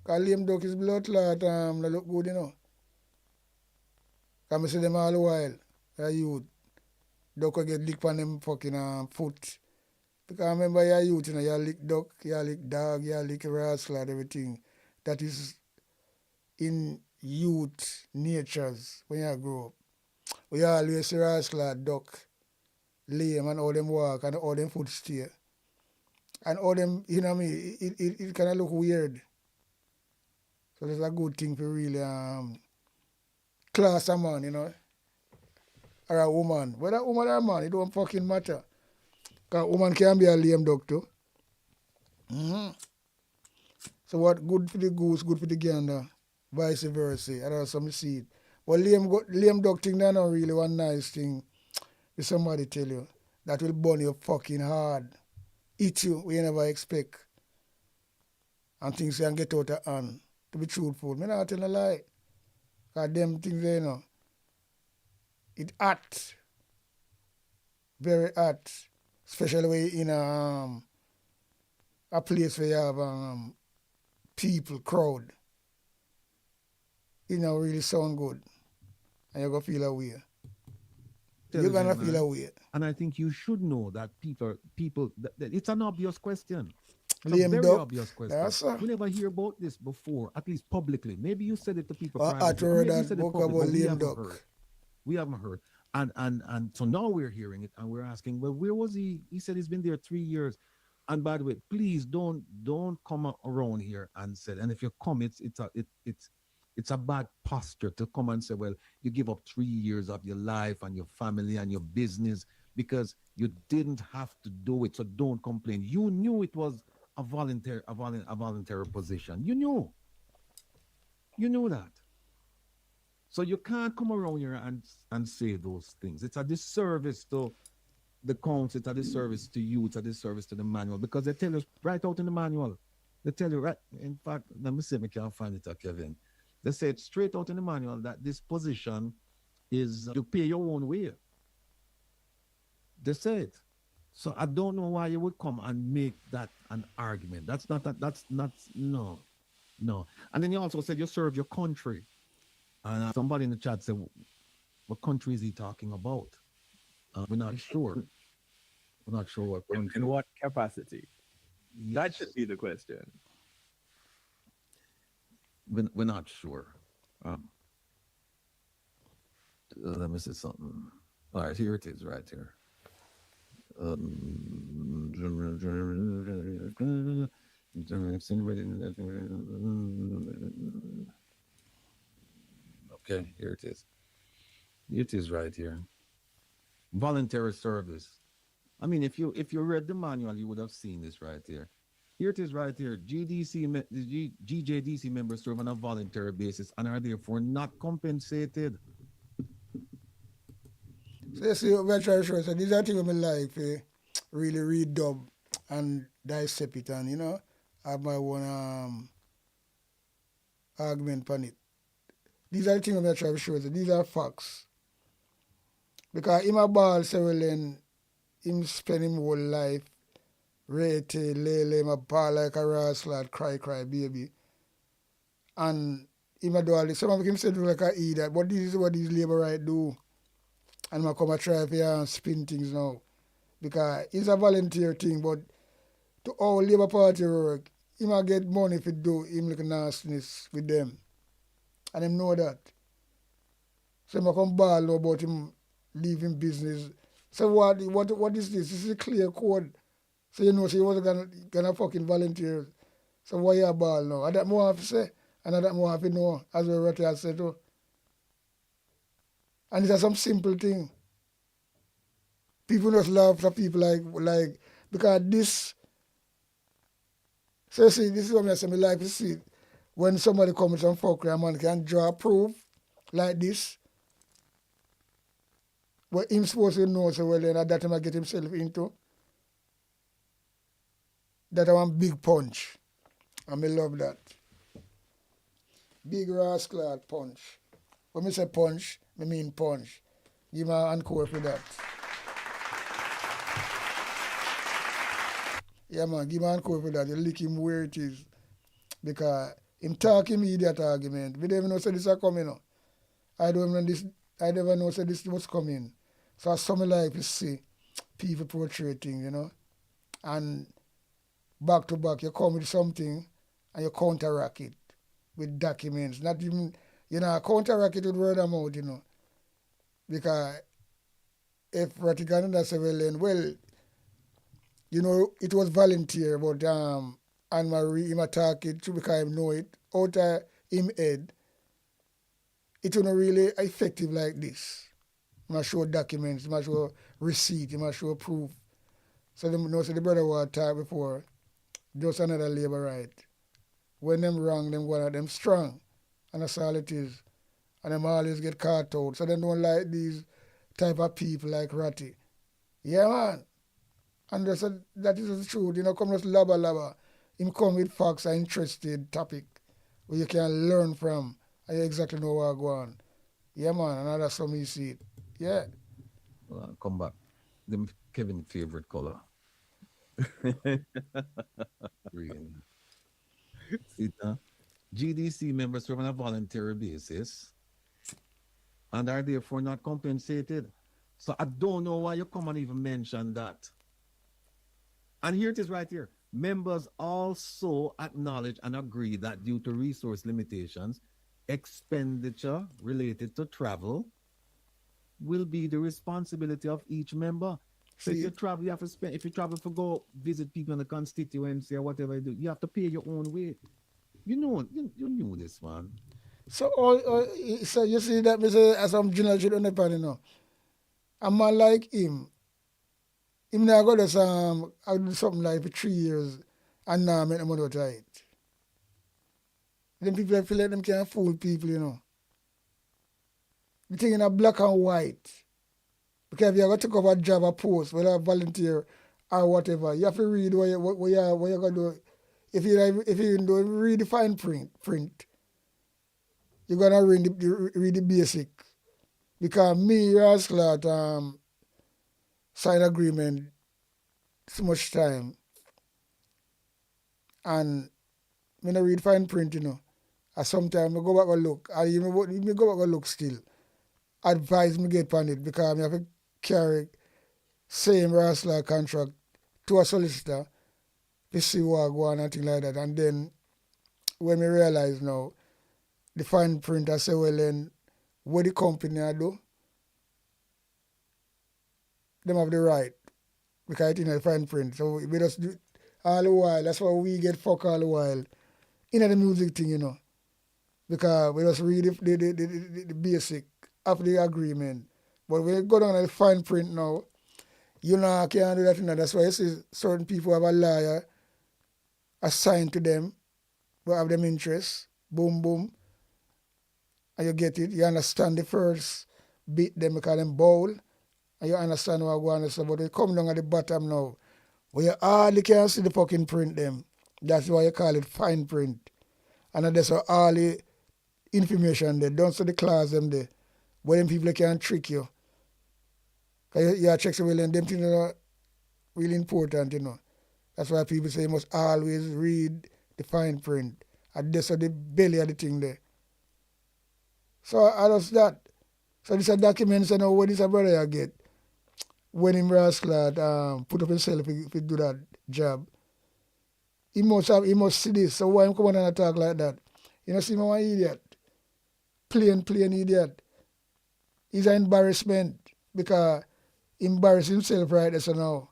[SPEAKER 4] Because lame duck is blood clot, they look good, you know. Because I see them all the while, the youth. Duck will get licked on them fucking foot. Because I remember your youth, you know, you lick duck, you lick dog, you lick rascal, everything. That is in youth natures when you grow up. We always see rascal, duck, lame, and all them walk, and all them foot stay. And all them, you know what I mean, it kind of look weird. So that's a good thing for really class a man, you know, or a woman. Whether a woman or a man, it don't fucking matter. Because a woman can be a lame duck too. Mm-hmm. So what good for the goose, good for the gander, vice versa. I don't know some see it. But lame duck thing, that's not really one nice thing. If somebody tell you, that will burn you fucking hard. Eat you when you never expect. And things can get out of hand. To be truthful, me not tell a lie. Because them things there, you know, it hot. Very hot. Especially when you're in a place where you have people, crowd. It don't really sound good. And you're going to feel a way. You're going to feel a way.
[SPEAKER 10] And I think you should know that people it's an obvious question. It's
[SPEAKER 4] Lame
[SPEAKER 10] a very
[SPEAKER 4] duck.
[SPEAKER 10] obvious question.
[SPEAKER 4] Yes,
[SPEAKER 10] We never hear about this before, at least publicly. Maybe you said it to people
[SPEAKER 4] I
[SPEAKER 10] privately.
[SPEAKER 4] heard
[SPEAKER 10] Maybe you
[SPEAKER 4] that
[SPEAKER 10] said it
[SPEAKER 4] book
[SPEAKER 10] publicly,
[SPEAKER 4] about
[SPEAKER 10] but we
[SPEAKER 4] lame
[SPEAKER 10] haven't
[SPEAKER 4] duck.
[SPEAKER 10] heard. We haven't heard. And so now we're hearing it and we're asking, well, where was he? He said he's been there 3 years. And by the way, please don't come around here and say, and if you come, it's a bad posture to come and say, well, you give up 3 years of your life and your family and your business because you didn't have to do it. So don't complain. You knew it was a voluntary position. You knew that. So you can't come around here and say those things. It's a disservice to the council, it's a disservice to you, it's a disservice to the manual, because they tell us right out in the manual. They tell you right, in fact, let me see if I can find it, Kevin. They say it straight out in the manual that this position is to pay your own way. They say it. So I don't know why you would come and make that an argument. That's not, no. And then you also said you serve your country. And somebody in the chat said, what country is he talking about? We're not sure. We're not sure what country.
[SPEAKER 12] In what capacity? That should be the question.
[SPEAKER 10] We're not sure. Let me see something. All right, here it is right here. Okay, here it is. It is right here. Voluntary service. I mean, if you read the manual, you would have seen this right here. Here it is right here. GJDC members serve on a voluntary basis and are therefore not compensated.
[SPEAKER 4] So you see what trying to show. So these are things I like to really redub and dissect it and, you know, have my own argument on it. These are the things I'm trying to show. So these are facts. Because him a ball several and him spend him whole life rate, lele, him a ball like a rascal, cry, baby. And him a do all this. Some of him say do like a idiot, but this is what these labor rights do. And I come and try to spin things now. Because it's a volunteer thing, but to all Labour Party work. He might get money if it do him like nastiness with them. And him know that. So I come ball now about him leaving business. So what is this? This is a clear code. So you know, so he wasn't gonna fucking volunteer. So why you ball now? And that more have to say, and that more have to know, as we Ratty has said too. And it's some simple thing. People just laugh at people like because this. So see, this is what I say. I like to see when somebody comes with some fuckery, a man can draw a proof like this. What him supposed to know so well, then that him get himself into. That I want big punch. And I love that. Big rascal punch. When I say punch, I mean punch. Give me an encore for that. Yeah, man, give me an encore for that. You lick him where it is. Because him talk immediate argument. We don't even know say this is coming up. I never know say this was coming. So some like to see people portraying, you know. And back to back, you come with something and you counteract it with documents. Not even, counteract it with word of mouth, you know. Because if rattigan does say, well, you know, it was volunteer, but Anne-Marie, him attack it because him know it, out of him head, it wasn't really effective like this. He must show documents, he must show receipt, he must show proof. So them know so the brother was attacked before, just another labor right. When them wrong, them go at them strong. And that's all it is. And them always get caught out. So they don't like these type of people like Ratty. Yeah, man. And they said that is the truth. You know, come just laba. Him come with facts and interested topic where you can learn from and you exactly know what go on. Yeah, man. And that's how me see it. Yeah.
[SPEAKER 10] Well, come back. Them Kevin favorite color. Green. See, GDC members serve on a voluntary basis and are therefore not compensated. So I don't know why you come and even mention that. And here it is right here. Members also acknowledge and agree that due to resource limitations, expenditure related to travel will be the responsibility of each member. So if you travel, you have to spend. If you travel for go visit people in the constituency or whatever you do, you have to pay your own way. You know, you knew this, man.
[SPEAKER 4] So so you see that Mr. as some general should understand, you know. A man like him now got us I do something like for 3 years and now make the money out of it. Then people feel like them can't fool people, you know. The thing in a black and white. Because if you got to take up a job or post, whether volunteer or whatever, you have to read what you're going to do. If you don't read the fine print, you're going to read the basic. Because me, Rasclat, sign agreement so much time. And when I read fine print, you know, and sometimes I go back and look. And you go back and look still. Advise me get on it because I have to carry same Rasclat contract to a solicitor to see what go on and things like that. And then when we realize now, the fine print, I say, well then, what the company I do, them have the right. Because it's in the fine print. So we just do all the while. That's why we get fuck all the while. In the music thing, you know. Because we just read the basic of the agreement. But when you go down to the fine print now, you know can't do that. You know. That's why you see certain people have a lawyer assigned to them, but have them interests. Boom, boom. And you get it. You understand the first bit, them we call them bowl. And you understand what going on. But they come down at the bottom now, where you hardly can see the fucking print them. That's why you call it fine print. And that's all the information there. Don't see the class them there. But them people can trick you. Because you check some them things are really important, you know. That's why people say you must always read the fine print. And that's the belly of the thing there. So I just that. So this a document, so now what this a brother you get when him Rasclat put up himself if he do that job. he must see this. So why him come on and talk like that? You know, see me one idiot. Plain idiot. He's an embarrassment because he embarrass himself right there so now.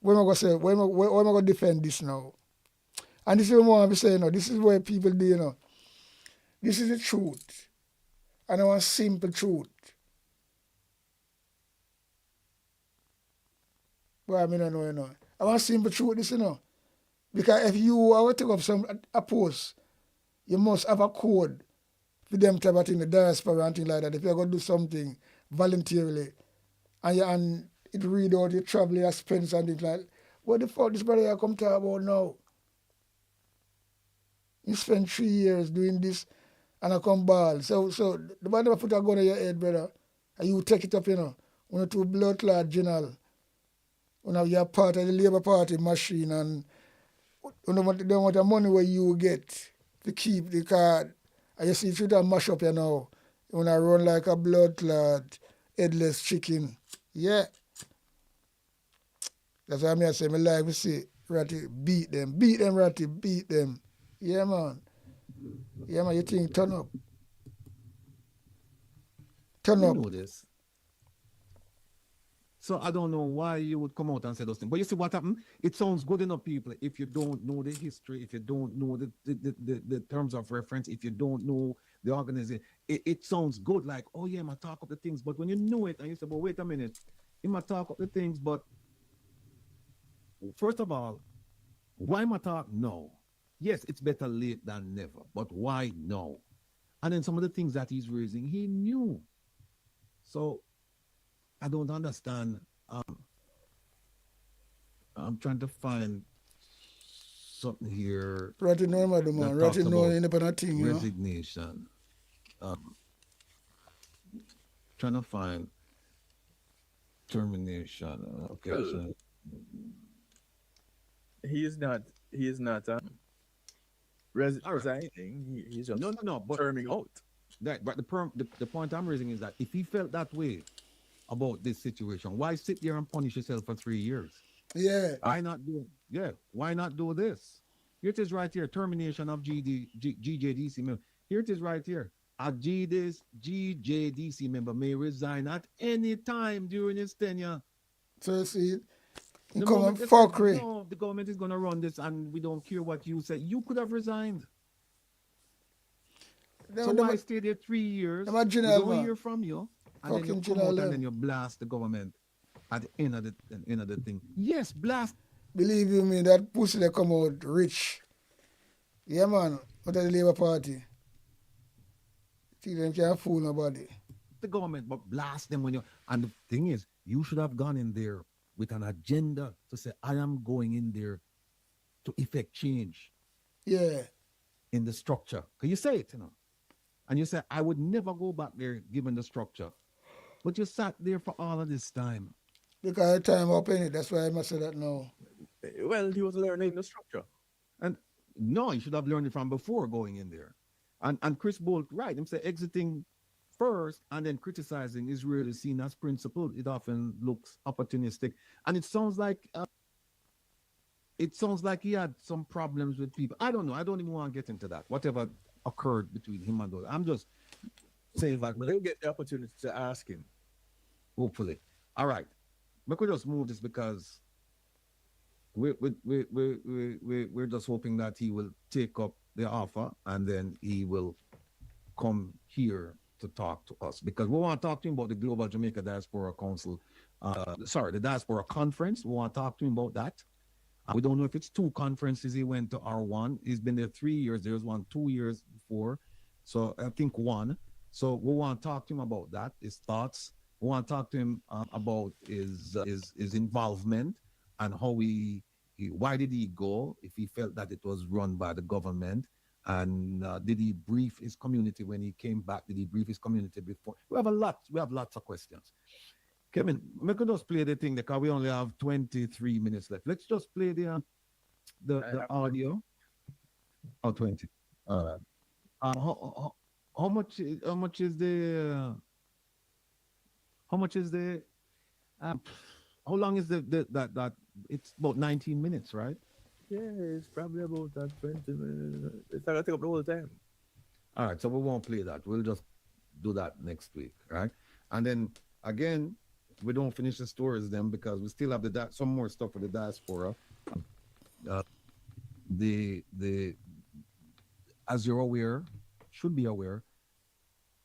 [SPEAKER 4] What am I gonna say? What am I gonna defend this now? And this is what I want to say, you know, this is what people do, you know. This is the truth. And I want simple truth. Well, I mean, I know, you know. I want simple truth, this, you know. Because if you are to take up a post, you must have a code for them to have a thing, the diaspora and things like that. If you're going to do something voluntarily and it read out your travel, your expense and things like that, what the fuck this brother come talk about now? You spend 3 years doing this and I come ball. So the man never put a gun on your head, brother. And you take it up, you know. When you're too blood clot general. When you're part of the Labour Party machine and you don't want the money where you get to keep the card. And you see it should mash up you now. You wanna run like a blood clot, headless chicken. Yeah. That's why I say my life we see Ratty beat them, Ratty, beat them. Yeah man. Yeah man, you think turn up. Turn up.
[SPEAKER 10] You know this. So I don't know why you would come out and say those things. But you see what happened? It sounds good enough, people. If you don't know the history, if you don't know the terms of reference, if you don't know the organization, it sounds good. Like, oh yeah, I talk up the things. But when you know it and you say, well, wait a minute, I might talk up the things, but first of all, why am I talk? No. Yes, it's better late than never. But why no? And then some of the things that he's raising, he knew. So I don't understand. I'm trying to find something here.
[SPEAKER 4] Ratty no, man. Ratty no independent thing, you know.
[SPEAKER 10] Resignation. Trying to find termination. Okay. So.
[SPEAKER 12] He is not resigning. He's just
[SPEAKER 10] no. But
[SPEAKER 12] terming out.
[SPEAKER 10] That, but the point I'm raising is that if he felt that way about this situation, why sit there and punish yourself for 3 years?
[SPEAKER 4] Yeah.
[SPEAKER 10] Why not do? Yeah. Why not do this? Here it is right here. Termination of GJDC member. Here it is right here. A GJDC member may resign at any time during his tenure.
[SPEAKER 4] So you see, you come and fuckery.
[SPEAKER 10] No, the government is going to run this and we don't care what you say. You could have resigned. So why stay there 3 years? We don't hear from you. And then you come out and then you blast the government at the end of the thing. Yes, blast.
[SPEAKER 4] Believe you me, that pussy they come out rich. Yeah, man. Out of the Labour Party. See, them can't fool nobody.
[SPEAKER 10] The government, but blast them when you. And the thing is, you should have gone in there with an agenda to say, I am going in there to effect change.
[SPEAKER 4] Yeah. In
[SPEAKER 10] the structure. Can you say it, you know? And you say, I would never go back there given the structure. But you sat there for all of this time.
[SPEAKER 4] Because the time up in it, that's why I must say that now.
[SPEAKER 12] Well, he was learning the structure.
[SPEAKER 10] And no, he should have learned it from before going in there. And Chris Bolt, right, him say exiting first and then criticizing is really seen as principled. It often looks opportunistic. And it sounds like he had some problems with people. I don't know. I don't even want to get into that. Whatever occurred between him and those. I'm just saying that.
[SPEAKER 12] But they'll get the opportunity to ask him.
[SPEAKER 10] Hopefully. All right. We could just move this because we're just hoping that he will take up the offer and then he will come here to talk to us, because we want to talk to him about the Global Jamaica Diaspora Council, the Diaspora Conference. We want to talk to him about that. We don't know if it's 2 conferences he went to or 1. He's been there 3 years. There was one 2 years before. So I think 1. So we want to talk to him about that, his thoughts. We want to talk to him about his involvement and how why did he go, if he felt that it was run by the government, and did he brief his community when he came back? Did he brief his community before? We have lots of questions. Kevin, we could just play the thing because we only have 23 minutes left. Let's just play the audio. Oh, 20. All right. How much is the How long is that? It's about 19 minutes, right?
[SPEAKER 12] Yeah, it's probably about that 20 minutes. It's not gonna take up the whole time.
[SPEAKER 10] All right, so we won't play that. We'll just do that next week, right? And then again, we don't finish the stories then because we still have some more stuff with the diaspora. The as you're aware, should be aware,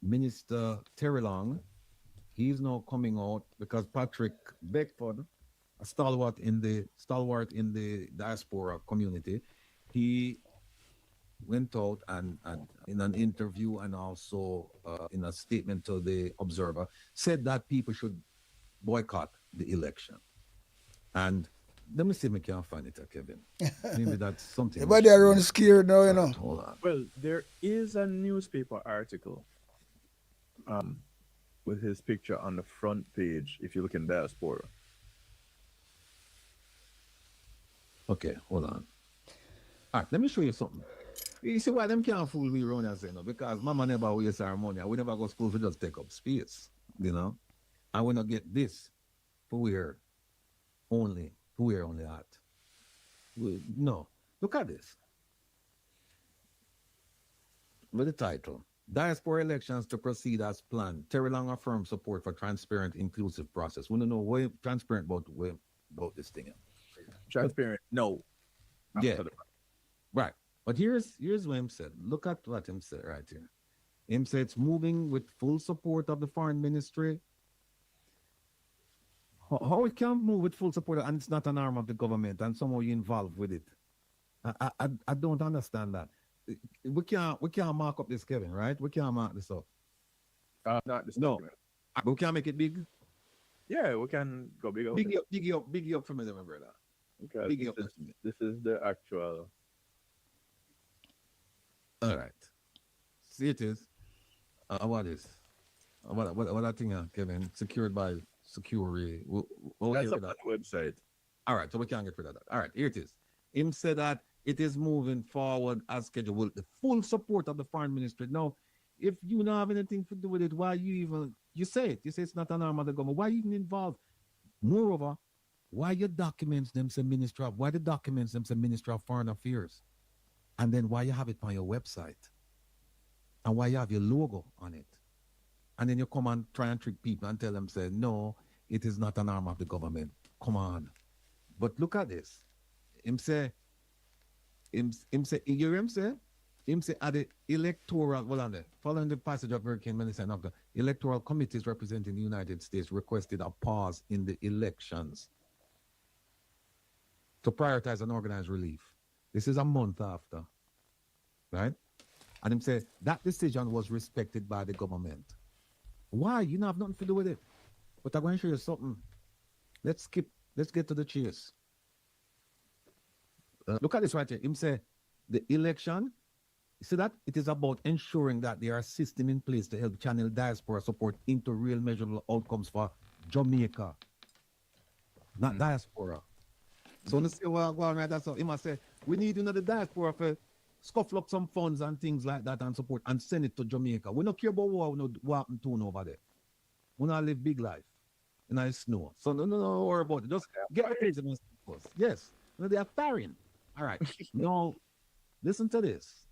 [SPEAKER 10] Minister Terry Long, he's now coming out because Patrick Beckford, a stalwart in the diaspora community, he went out and in an interview and also in a statement to the Observer said that people should boycott the election. And let me see if I can find it, Kevin. Maybe that's something.
[SPEAKER 4] Everybody around scared now, you know.
[SPEAKER 10] Hold on.
[SPEAKER 12] Well, there is a newspaper article with his picture on the front page if you look in diaspora.
[SPEAKER 10] Okay, hold on. All right, let me show you something. You see why them can't fool me around and say no, because mama never waste our money. We never go to school to just take up space, you know. And we not get this for where only at. No, look at this. With the title, Diaspora Elections to Proceed as Planned. Terry Long affirms support for transparent, inclusive process. We don't know what transparent about this thing.
[SPEAKER 12] Transparent, no.
[SPEAKER 10] Yeah, right. But here's what him said. Look at what him said right here. Him said it's moving with full support of the foreign ministry. How it can move with full support and it's not an arm of the government and somehow you involved with it? I don't understand that. We can't mark up this, Kevin, right? We can't mark this up.
[SPEAKER 12] Not this.
[SPEAKER 10] No, but we can make it big.
[SPEAKER 12] Yeah, we can go big.
[SPEAKER 10] Big up for me, my brother.
[SPEAKER 12] Okay, this is the actual.
[SPEAKER 10] All right. See it is. What is? What that thing, Kevin? Secured by security.
[SPEAKER 12] That's up on the website.
[SPEAKER 10] All right, so we can't get rid of that. All right, here it is. Him said that it is moving forward as scheduled with the full support of the foreign ministry. Now, if you don't have anything to do with it, why you say it? You say it's not an arm of the government. Why you even involved? Moreover, why the documents them say Ministry of Foreign Affairs? And then why you have it on your website? And why you have your logo on it? And then you come and try and trick people and tell them, say, no, it is not an arm of the government. Come on. But look at this. Him say, you hear him say at the electoral, following the passage of Hurricane Melissa and after, electoral committees representing the United States requested a pause in the elections to prioritize and organize relief. This is a month after, right? And him say that decision was respected by the government. Why? You don't have nothing to do with it. But I'm going to show you something. Let's get to the chase. Look at this right here. Him say the election, you see that? It is about ensuring that there are systems in place to help channel diaspora support into real measurable outcomes for Jamaica, not diaspora. So when say, well, go on right, that's all. He must say, we need another diaspora for scuffle up some funds and things like that and support and send it to Jamaica. We don't care about what happened to over there. We not live big life. And I snow. So no worry about it. Just get rid of them. Yes. No, they are firing. All right. Now, listen to this.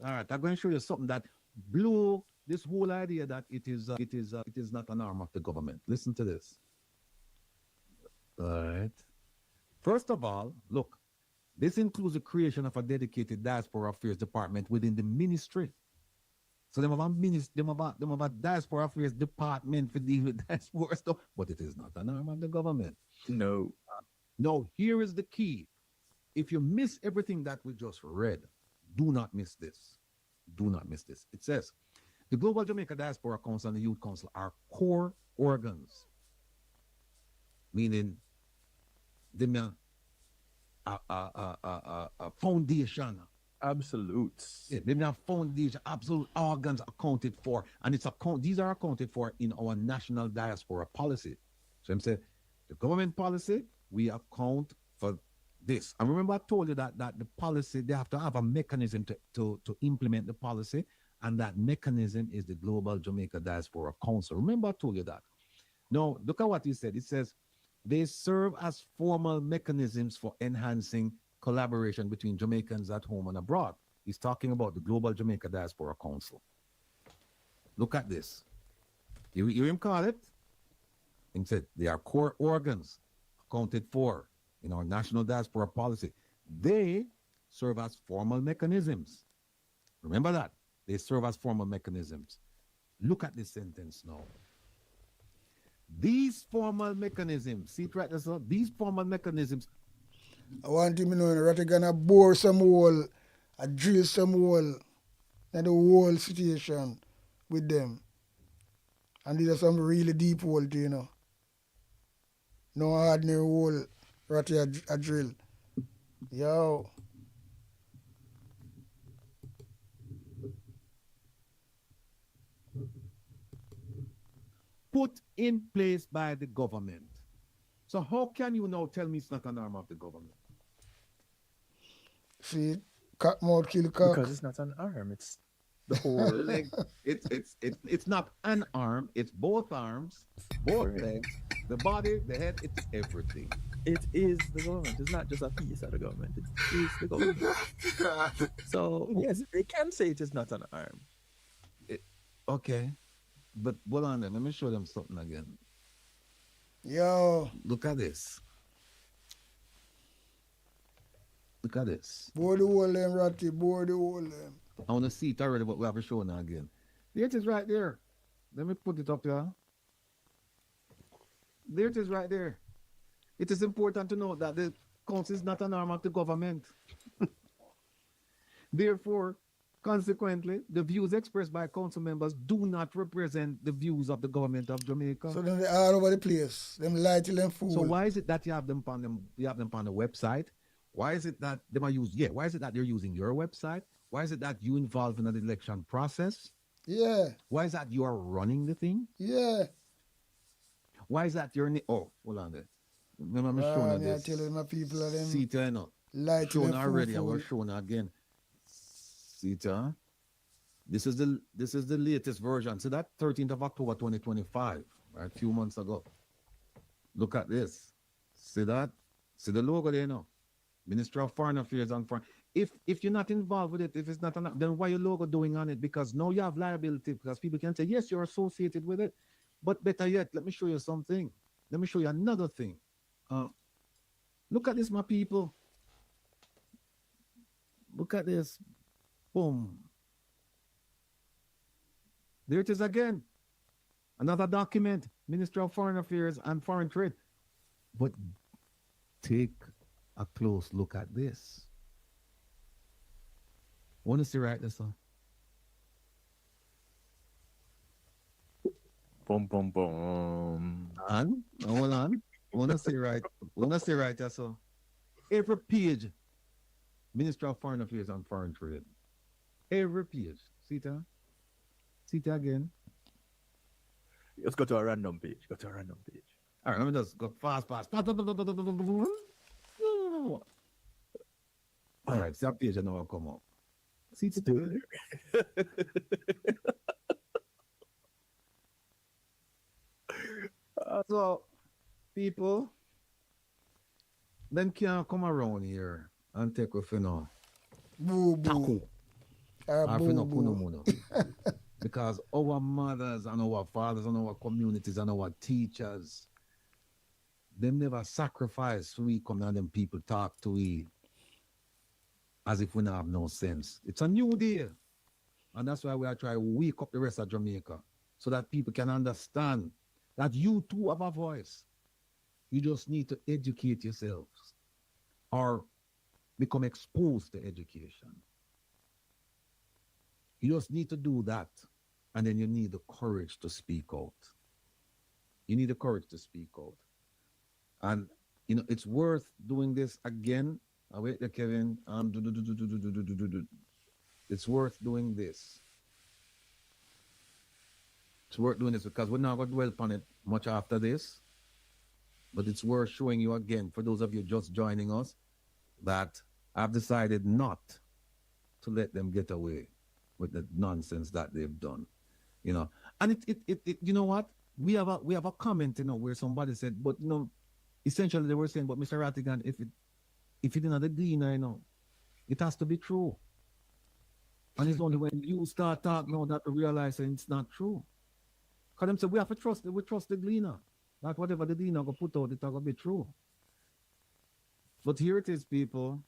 [SPEAKER 10] All right. I'm going to show you something that blew this whole idea that it is not an arm of the government. Listen to this. All right. First of all, look, this includes the creation of a dedicated diaspora affairs department within the ministry. So they have a diaspora affairs department for dealing with diaspora stuff, but it is not an arm of the government.
[SPEAKER 12] No.
[SPEAKER 10] No, here is the key. If you miss everything that we just read, do not miss this. Do not miss this. It says, the Global Jamaica Diaspora Council and the Youth Council are core organs, meaning they a foundation.
[SPEAKER 12] Absolute.
[SPEAKER 10] Yeah, they have foundation, absolute organs accounted for, and these are accounted for in our national diaspora policy. So I'm saying the government policy, we account for this. And remember, I told you that the policy, they have to have a mechanism to implement the policy, and that mechanism is the Global Jamaica Diaspora Council. Remember, I told you that. Now, look at what he said. It says, They serve as formal mechanisms for enhancing collaboration between Jamaicans at home and abroad. He's talking about the Global Jamaica Diaspora Council. Look at this. You hear him call it? He said they are core organs accounted for in our national diaspora policy. They serve as formal mechanisms. Remember that. They serve as formal mechanisms. Look at this sentence now. These formal mechanisms, see it right there, sir? These formal mechanisms.
[SPEAKER 4] I want him to know that they're gonna bore some hole, drill some hole, and the whole situation with them. And these are some really deep hole, you know. No ordinary hole, ratty a drill. Yo.
[SPEAKER 10] Put in place by the government. So how can you now tell me it's not an arm of the government?
[SPEAKER 4] See, cock mouth kill cock.
[SPEAKER 12] Because it's not an arm, it's the whole
[SPEAKER 10] leg. It's not an arm, it's both arms, both legs, the body, the head, it's everything.
[SPEAKER 12] It is the government. It's not just a piece of the government. It is the government. So yes, they can say it is not an arm.
[SPEAKER 10] Okay. But hold on then, let me show them something again.
[SPEAKER 4] Yo.
[SPEAKER 10] Look at this. Look at this.
[SPEAKER 4] Board the whole them, Ratty, board the whole them.
[SPEAKER 10] I want to see it already, but we have to show now again. There it is right there. Let me put it up here. There it is right there. It is important to note that the council is not an arm of the government. Therefore, consequently, the views expressed by council members do not represent the views of the government of Jamaica.
[SPEAKER 4] So then they're all over the place. Them lie till them fool.
[SPEAKER 10] So why is it that you have them on the website? Why is it that they are why is it that they're using your website? Why is it that you involved in the election process?
[SPEAKER 4] Yeah.
[SPEAKER 10] Why is that you are running the thing?
[SPEAKER 4] Yeah.
[SPEAKER 10] Why is that you're hold on there. Remember I'm showing you this.
[SPEAKER 4] I tell you, my people are them.
[SPEAKER 10] See it now.
[SPEAKER 4] Lie till them
[SPEAKER 10] already,
[SPEAKER 4] fool.
[SPEAKER 10] I was showing again. See it, huh? This is the latest version. See that 13th of October 2025, right? A few months ago. Look at this. See that? See the logo there now. Ministry of Foreign Affairs and Foreign. If you're not involved with it, if it's not then why your logo doing on it? Because now you have liability because people can say, yes, you're associated with it. But better yet, let me show you something. Let me show you another thing. Look at this, my people. Look at this. Boom. There it is again. Another document. Ministry of Foreign Affairs and Foreign Trade. But take a close look at this. Want to see right there, sir?
[SPEAKER 12] Boom, boom, boom.
[SPEAKER 10] And hold on. Want to see right there, sir? Every page. Ministry of Foreign Affairs and Foreign Trade. Every page. See that? See it again.
[SPEAKER 12] Let's go to a random page. All
[SPEAKER 10] right, let me just go fast. All right, see that page now will come up. See it still there. So, people, then can't come around here and take off,
[SPEAKER 4] Boo boo.
[SPEAKER 10] Because our mothers and our fathers and our communities and our teachers, them never sacrifice we come and them people talk to we as if we don't have no sense. It's a new day. And that's why we are trying to wake up the rest of Jamaica so that people can understand that you too have a voice. You just need to educate yourselves or become exposed to education. You just need to do that. And then you need the courage to speak out. You need the courage to speak out. And, it's worth doing this again. I wait there, Kevin. It's worth doing this. It's worth doing this because we're not going to dwell upon it much after this. But it's worth showing you again, for those of you just joining us, that I've decided not to let them get away with the nonsense that they've done. And it you know what? We have a comment, where somebody said, but essentially they were saying, but Mr. Rattigan, if it didn't have the gleaner, it has to be true. And it's only when you start talking now that we realize that it's not true. Because them say we have to trust the gleaner. That whatever the gleaner go put out, it's going to be true. But here it is, people.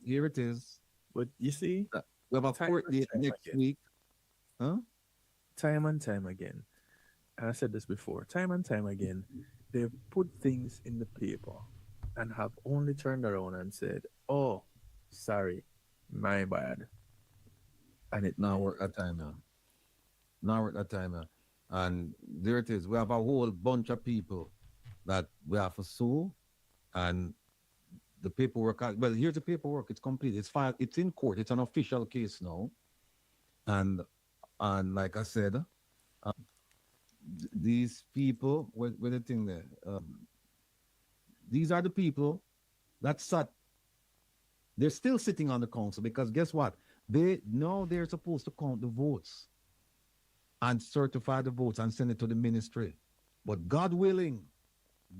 [SPEAKER 10] Here it is.
[SPEAKER 12] But you see,
[SPEAKER 10] we have a court date next week. Huh?
[SPEAKER 12] Time and time again. And I said this before. Time and time again, they put things in the paper and have only turned around and said, "Oh, sorry, my bad."
[SPEAKER 10] And it now work that time now. Now work that time now. And there it is. We have a whole bunch of people that we have to sue, and the paperwork. Well, here's the paperwork. It's complete. It's filed. It's in court. It's an official case now. And like I said, these people. With the thing there. These are the people that sat. They're still sitting on the council because guess what? They're supposed to count the votes and certify the votes and send it to the ministry. But God willing,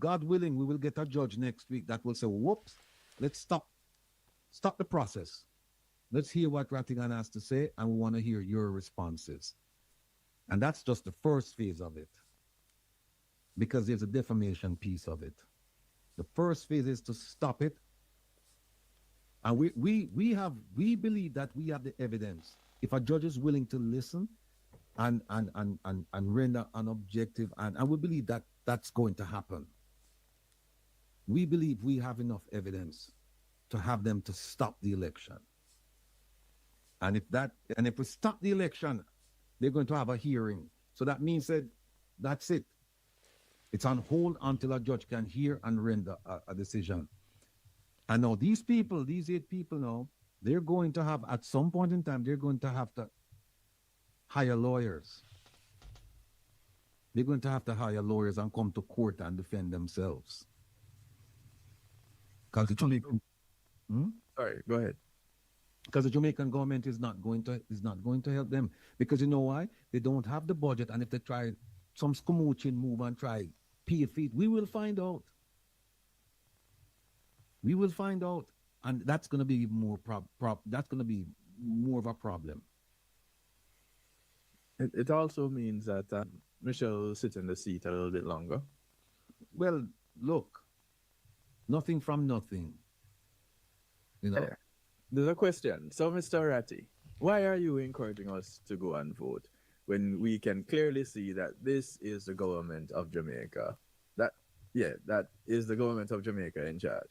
[SPEAKER 10] we will get a judge next week that will say, whoops, let's stop the process. Let's hear what Rattigan has to say, and we want to hear your responses. And that's just the first phase of it, because there's a defamation piece of it. The first phase is to stop it. And we believe that we have the evidence. If a judge is willing to listen and render an objective, and we believe that that's going to happen. We believe we have enough evidence to have them to stop the election. And if we stop the election, they're going to have a hearing. So that means that that's it. It's on hold until a judge can hear and render a decision. And now these 8 people now, they're going to have, at some point in time, they're going to have to hire lawyers. They're going to have to hire lawyers and come to court and defend themselves. Because the Jamaican,
[SPEAKER 12] Sorry, go ahead.
[SPEAKER 10] Because the Jamaican government is not going to help them. Because you know why? They don't have the budget, and if they try some scamooching move and try pay feet, we will find out. We will find out, and that's going to be more that's going to be more of a problem.
[SPEAKER 12] It also means that Michelle will sit in the seat a little bit longer.
[SPEAKER 10] Well, look, nothing from nothing.
[SPEAKER 12] There's a question. So, Mr. Ratty, why are you encouraging us to go and vote when we can clearly see that this is the government of Jamaica? That is the government of Jamaica in charge.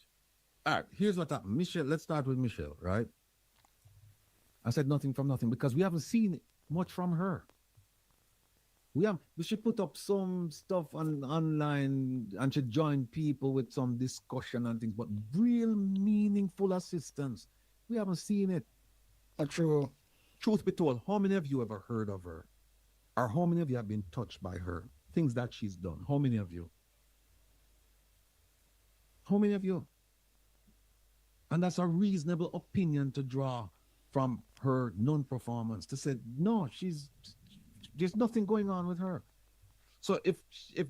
[SPEAKER 10] All right, here's what happened. Michelle, let's start with Michelle, right? I said nothing from nothing because we haven't seen much from her. She put up some stuff online and she joined people with some discussion and things, but real meaningful assistance, we haven't seen it.
[SPEAKER 4] True.
[SPEAKER 10] Truth be told, how many of you ever heard of her? Or how many of you have been touched by her? Things that she's done. How many of you? How many of you? And that's a reasonable opinion to draw from her non-performance, to say, no, there's nothing going on with her. So if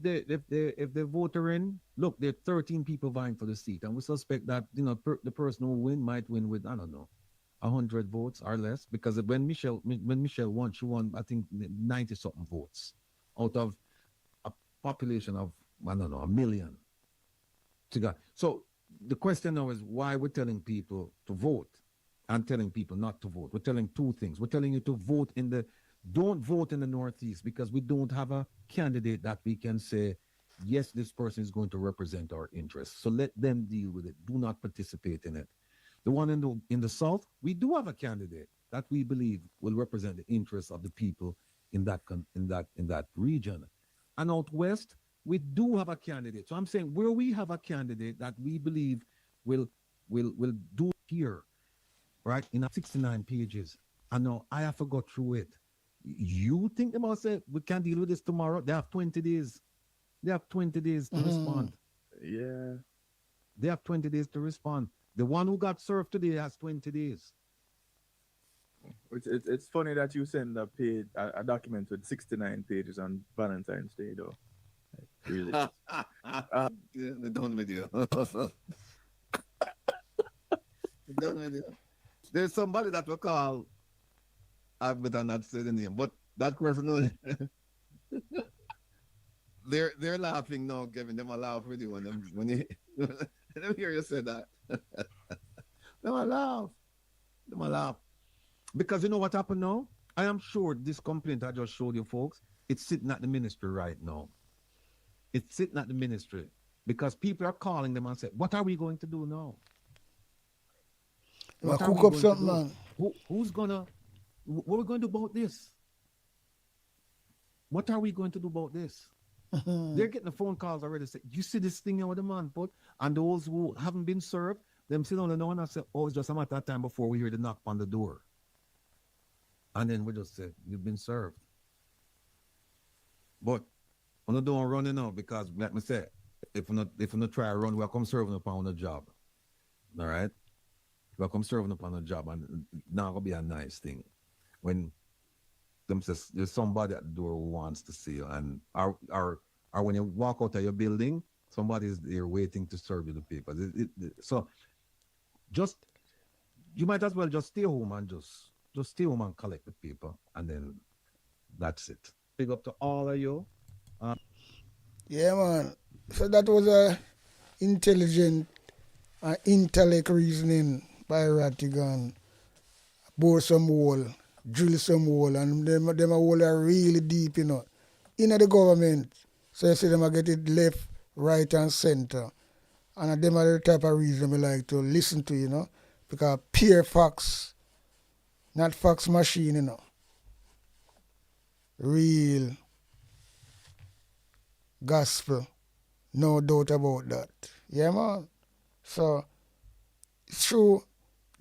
[SPEAKER 10] they vote her in, look, there are 13 people vying for the seat, and we suspect that the person who might win with, I don't know, 100 votes or less, because when Michelle won, she won, I think, 90 something votes out of a population of, I don't know, 1 million. So the question now is why we're telling people to vote and telling people not to vote. We're telling two things. We're telling you to don't vote in the Northeast because we don't have a candidate that we can say, yes, this person is going to represent our interests. So let them deal with it. Do not participate in it. The one in the South, we do have a candidate that we believe will represent the interests of the people in that region. And out West, we do have a candidate. So I'm saying where we have a candidate that we believe will do here, right, in 69 pages. And now I have to go through it. You think they must say we can deal with this tomorrow? They have 20 days. They have 20 days to respond.
[SPEAKER 12] Yeah.
[SPEAKER 10] They have 20 days to respond. The one who got served today has 20 days.
[SPEAKER 12] It's funny that you send a document with 69 pages on Valentine's Day, though. Really.
[SPEAKER 10] They're done with you. Done with you. There's somebody that we call, I better not say the name, but that person, they're laughing now, Kevin. Them a laugh with you when you them hear you say that. Them a laugh. Them a laugh. Because you know what happened now? I am sure this complaint I just showed you folks, it's sitting at the ministry right now. It's sitting at the ministry. Because people are calling them and say, what are we going to do now? What are we
[SPEAKER 4] cook up
[SPEAKER 10] going
[SPEAKER 4] something,
[SPEAKER 10] to do?
[SPEAKER 4] man.
[SPEAKER 10] Who's gonna, what are we going to do about this? What are we going to do about this? They're getting the phone calls already. Say, you see this thing here with the man put? And those who haven't been served, them sit down and know and say, oh, it's just a matter of time before we hear the knock on the door. And then we just say, you've been served. But I'm not doing running now because, like me say, if we not try to run, we'll come serving upon a job. All right? We'll come serving upon a job, and now gonna be a nice thing. When them says there's somebody at the door who wants to see you, and or when you walk out of your building, somebody's there waiting to serve you the papers. So just you might as well just stay home and just stay home and collect the paper, and then that's it. Big up to all of you.
[SPEAKER 4] Yeah, man. So that was a intelligent, intellect reasoning by Rattigan. Bore some hole, drill some hole, and them a hole are really deep, you know, in the government. So you see them get it left, right, and center. And them are the type of reason we like to listen to, you know, because pure facts, not fax machine, you know. Real gospel, no doubt about that. Yeah, man. So it's true.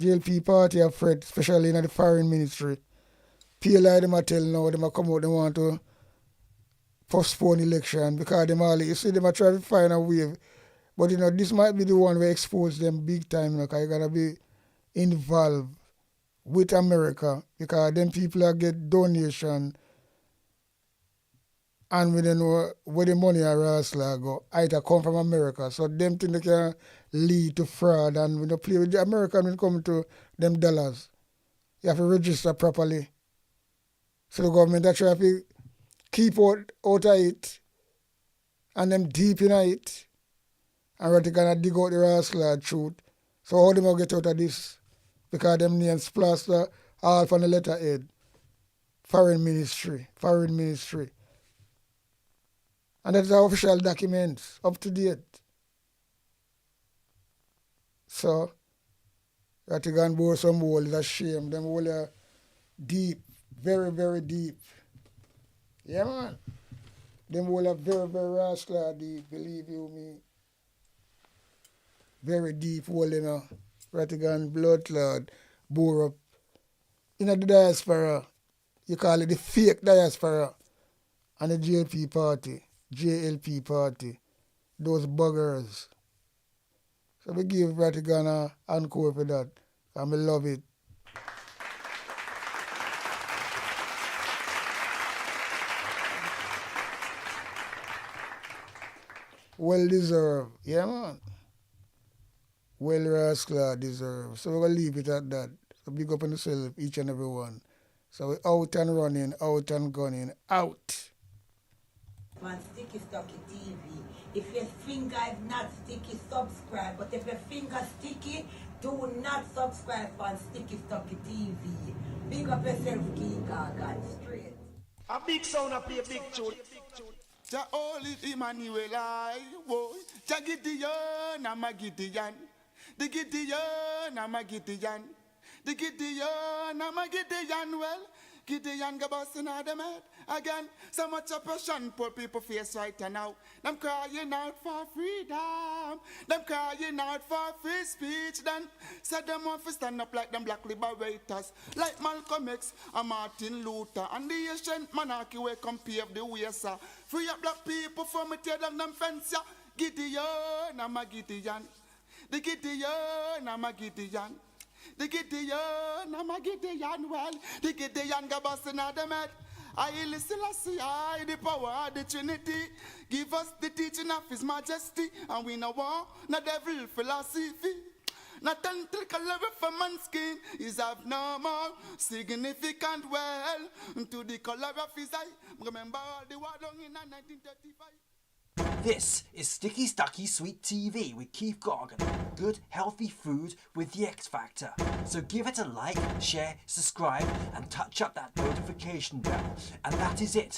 [SPEAKER 4] JLP party are fret, especially in the foreign ministry. PLI them a tell now, them a come out, they want to postpone election because them all, you see them a try to find a way. But you know, this might be the one where expose them big time, you know, because you gotta be involved with America because them people are get donation and we don't know where the money are go, either come from America. So them things they can lead to fraud and we don't play with the American when it comes to them dollars. You have to register properly. So the government that try to keep out of it and them deep in it and we're gonna dig out the rascal truth. So how them will get out of this? Because them names plaster all from the letterhead. Foreign ministry. And that's our official documents, up to date. So, you have to go and bore some hole, it's a shame. Them hole are deep, very, very deep. Yeah, man. Them hole are very, very rascal deep, believe you me. Very deep hole, you know. Rattigan blood clot, bore up. In the diaspora, you call it the fake diaspora, and the JLP party, those buggers. So we give Rattigan an encore for that, and we love it. Well deserved, yeah man. Well rascal deserved. So we're going to leave it at that. So big up on yourself, each and every one. So we're out and running, out and gunning, out.
[SPEAKER 13] On Sticky Stocky TV. If your finger is not sticky, subscribe. But if your finger sticky, do not subscribe on Sticky Stocky TV. Big up yourself, King Gagan, straight.
[SPEAKER 3] A big sound up here, big tune. Ja holy Emmanuel, boy. Ja Gideon, I'm a Gideon. The Gideon, I'm a Gideon. The Gideon, I'm a Gideon. Well, Gideon go busting out them head again. So much oppression, poor people face right now. Them crying out for freedom. Them crying out for free speech. Then said them want to stand up like them black liberators, like Malcolm X and Martin Luther and the ancient monarchy where come pave the way, sir. Free up black people from me tear down them fence, yeah. Gideon, I'm a Gideon. The Gideon, I'm a Gideon. The Gideon, I'm a Gideon, well, the Gideon go busting out them head I listen, I the power of the Trinity. Give us the teaching of His Majesty, and we know war, not devil philosophy. Not until color of a man's skin is abnormal, significant well to the color of his eye. Remember all the war long in 1935.
[SPEAKER 2] This is Sticky Stucky Sweet TV with Keith Gargan. Good, healthy food with the X Factor. So give it a like, share, subscribe, and touch up that notification bell. And that is it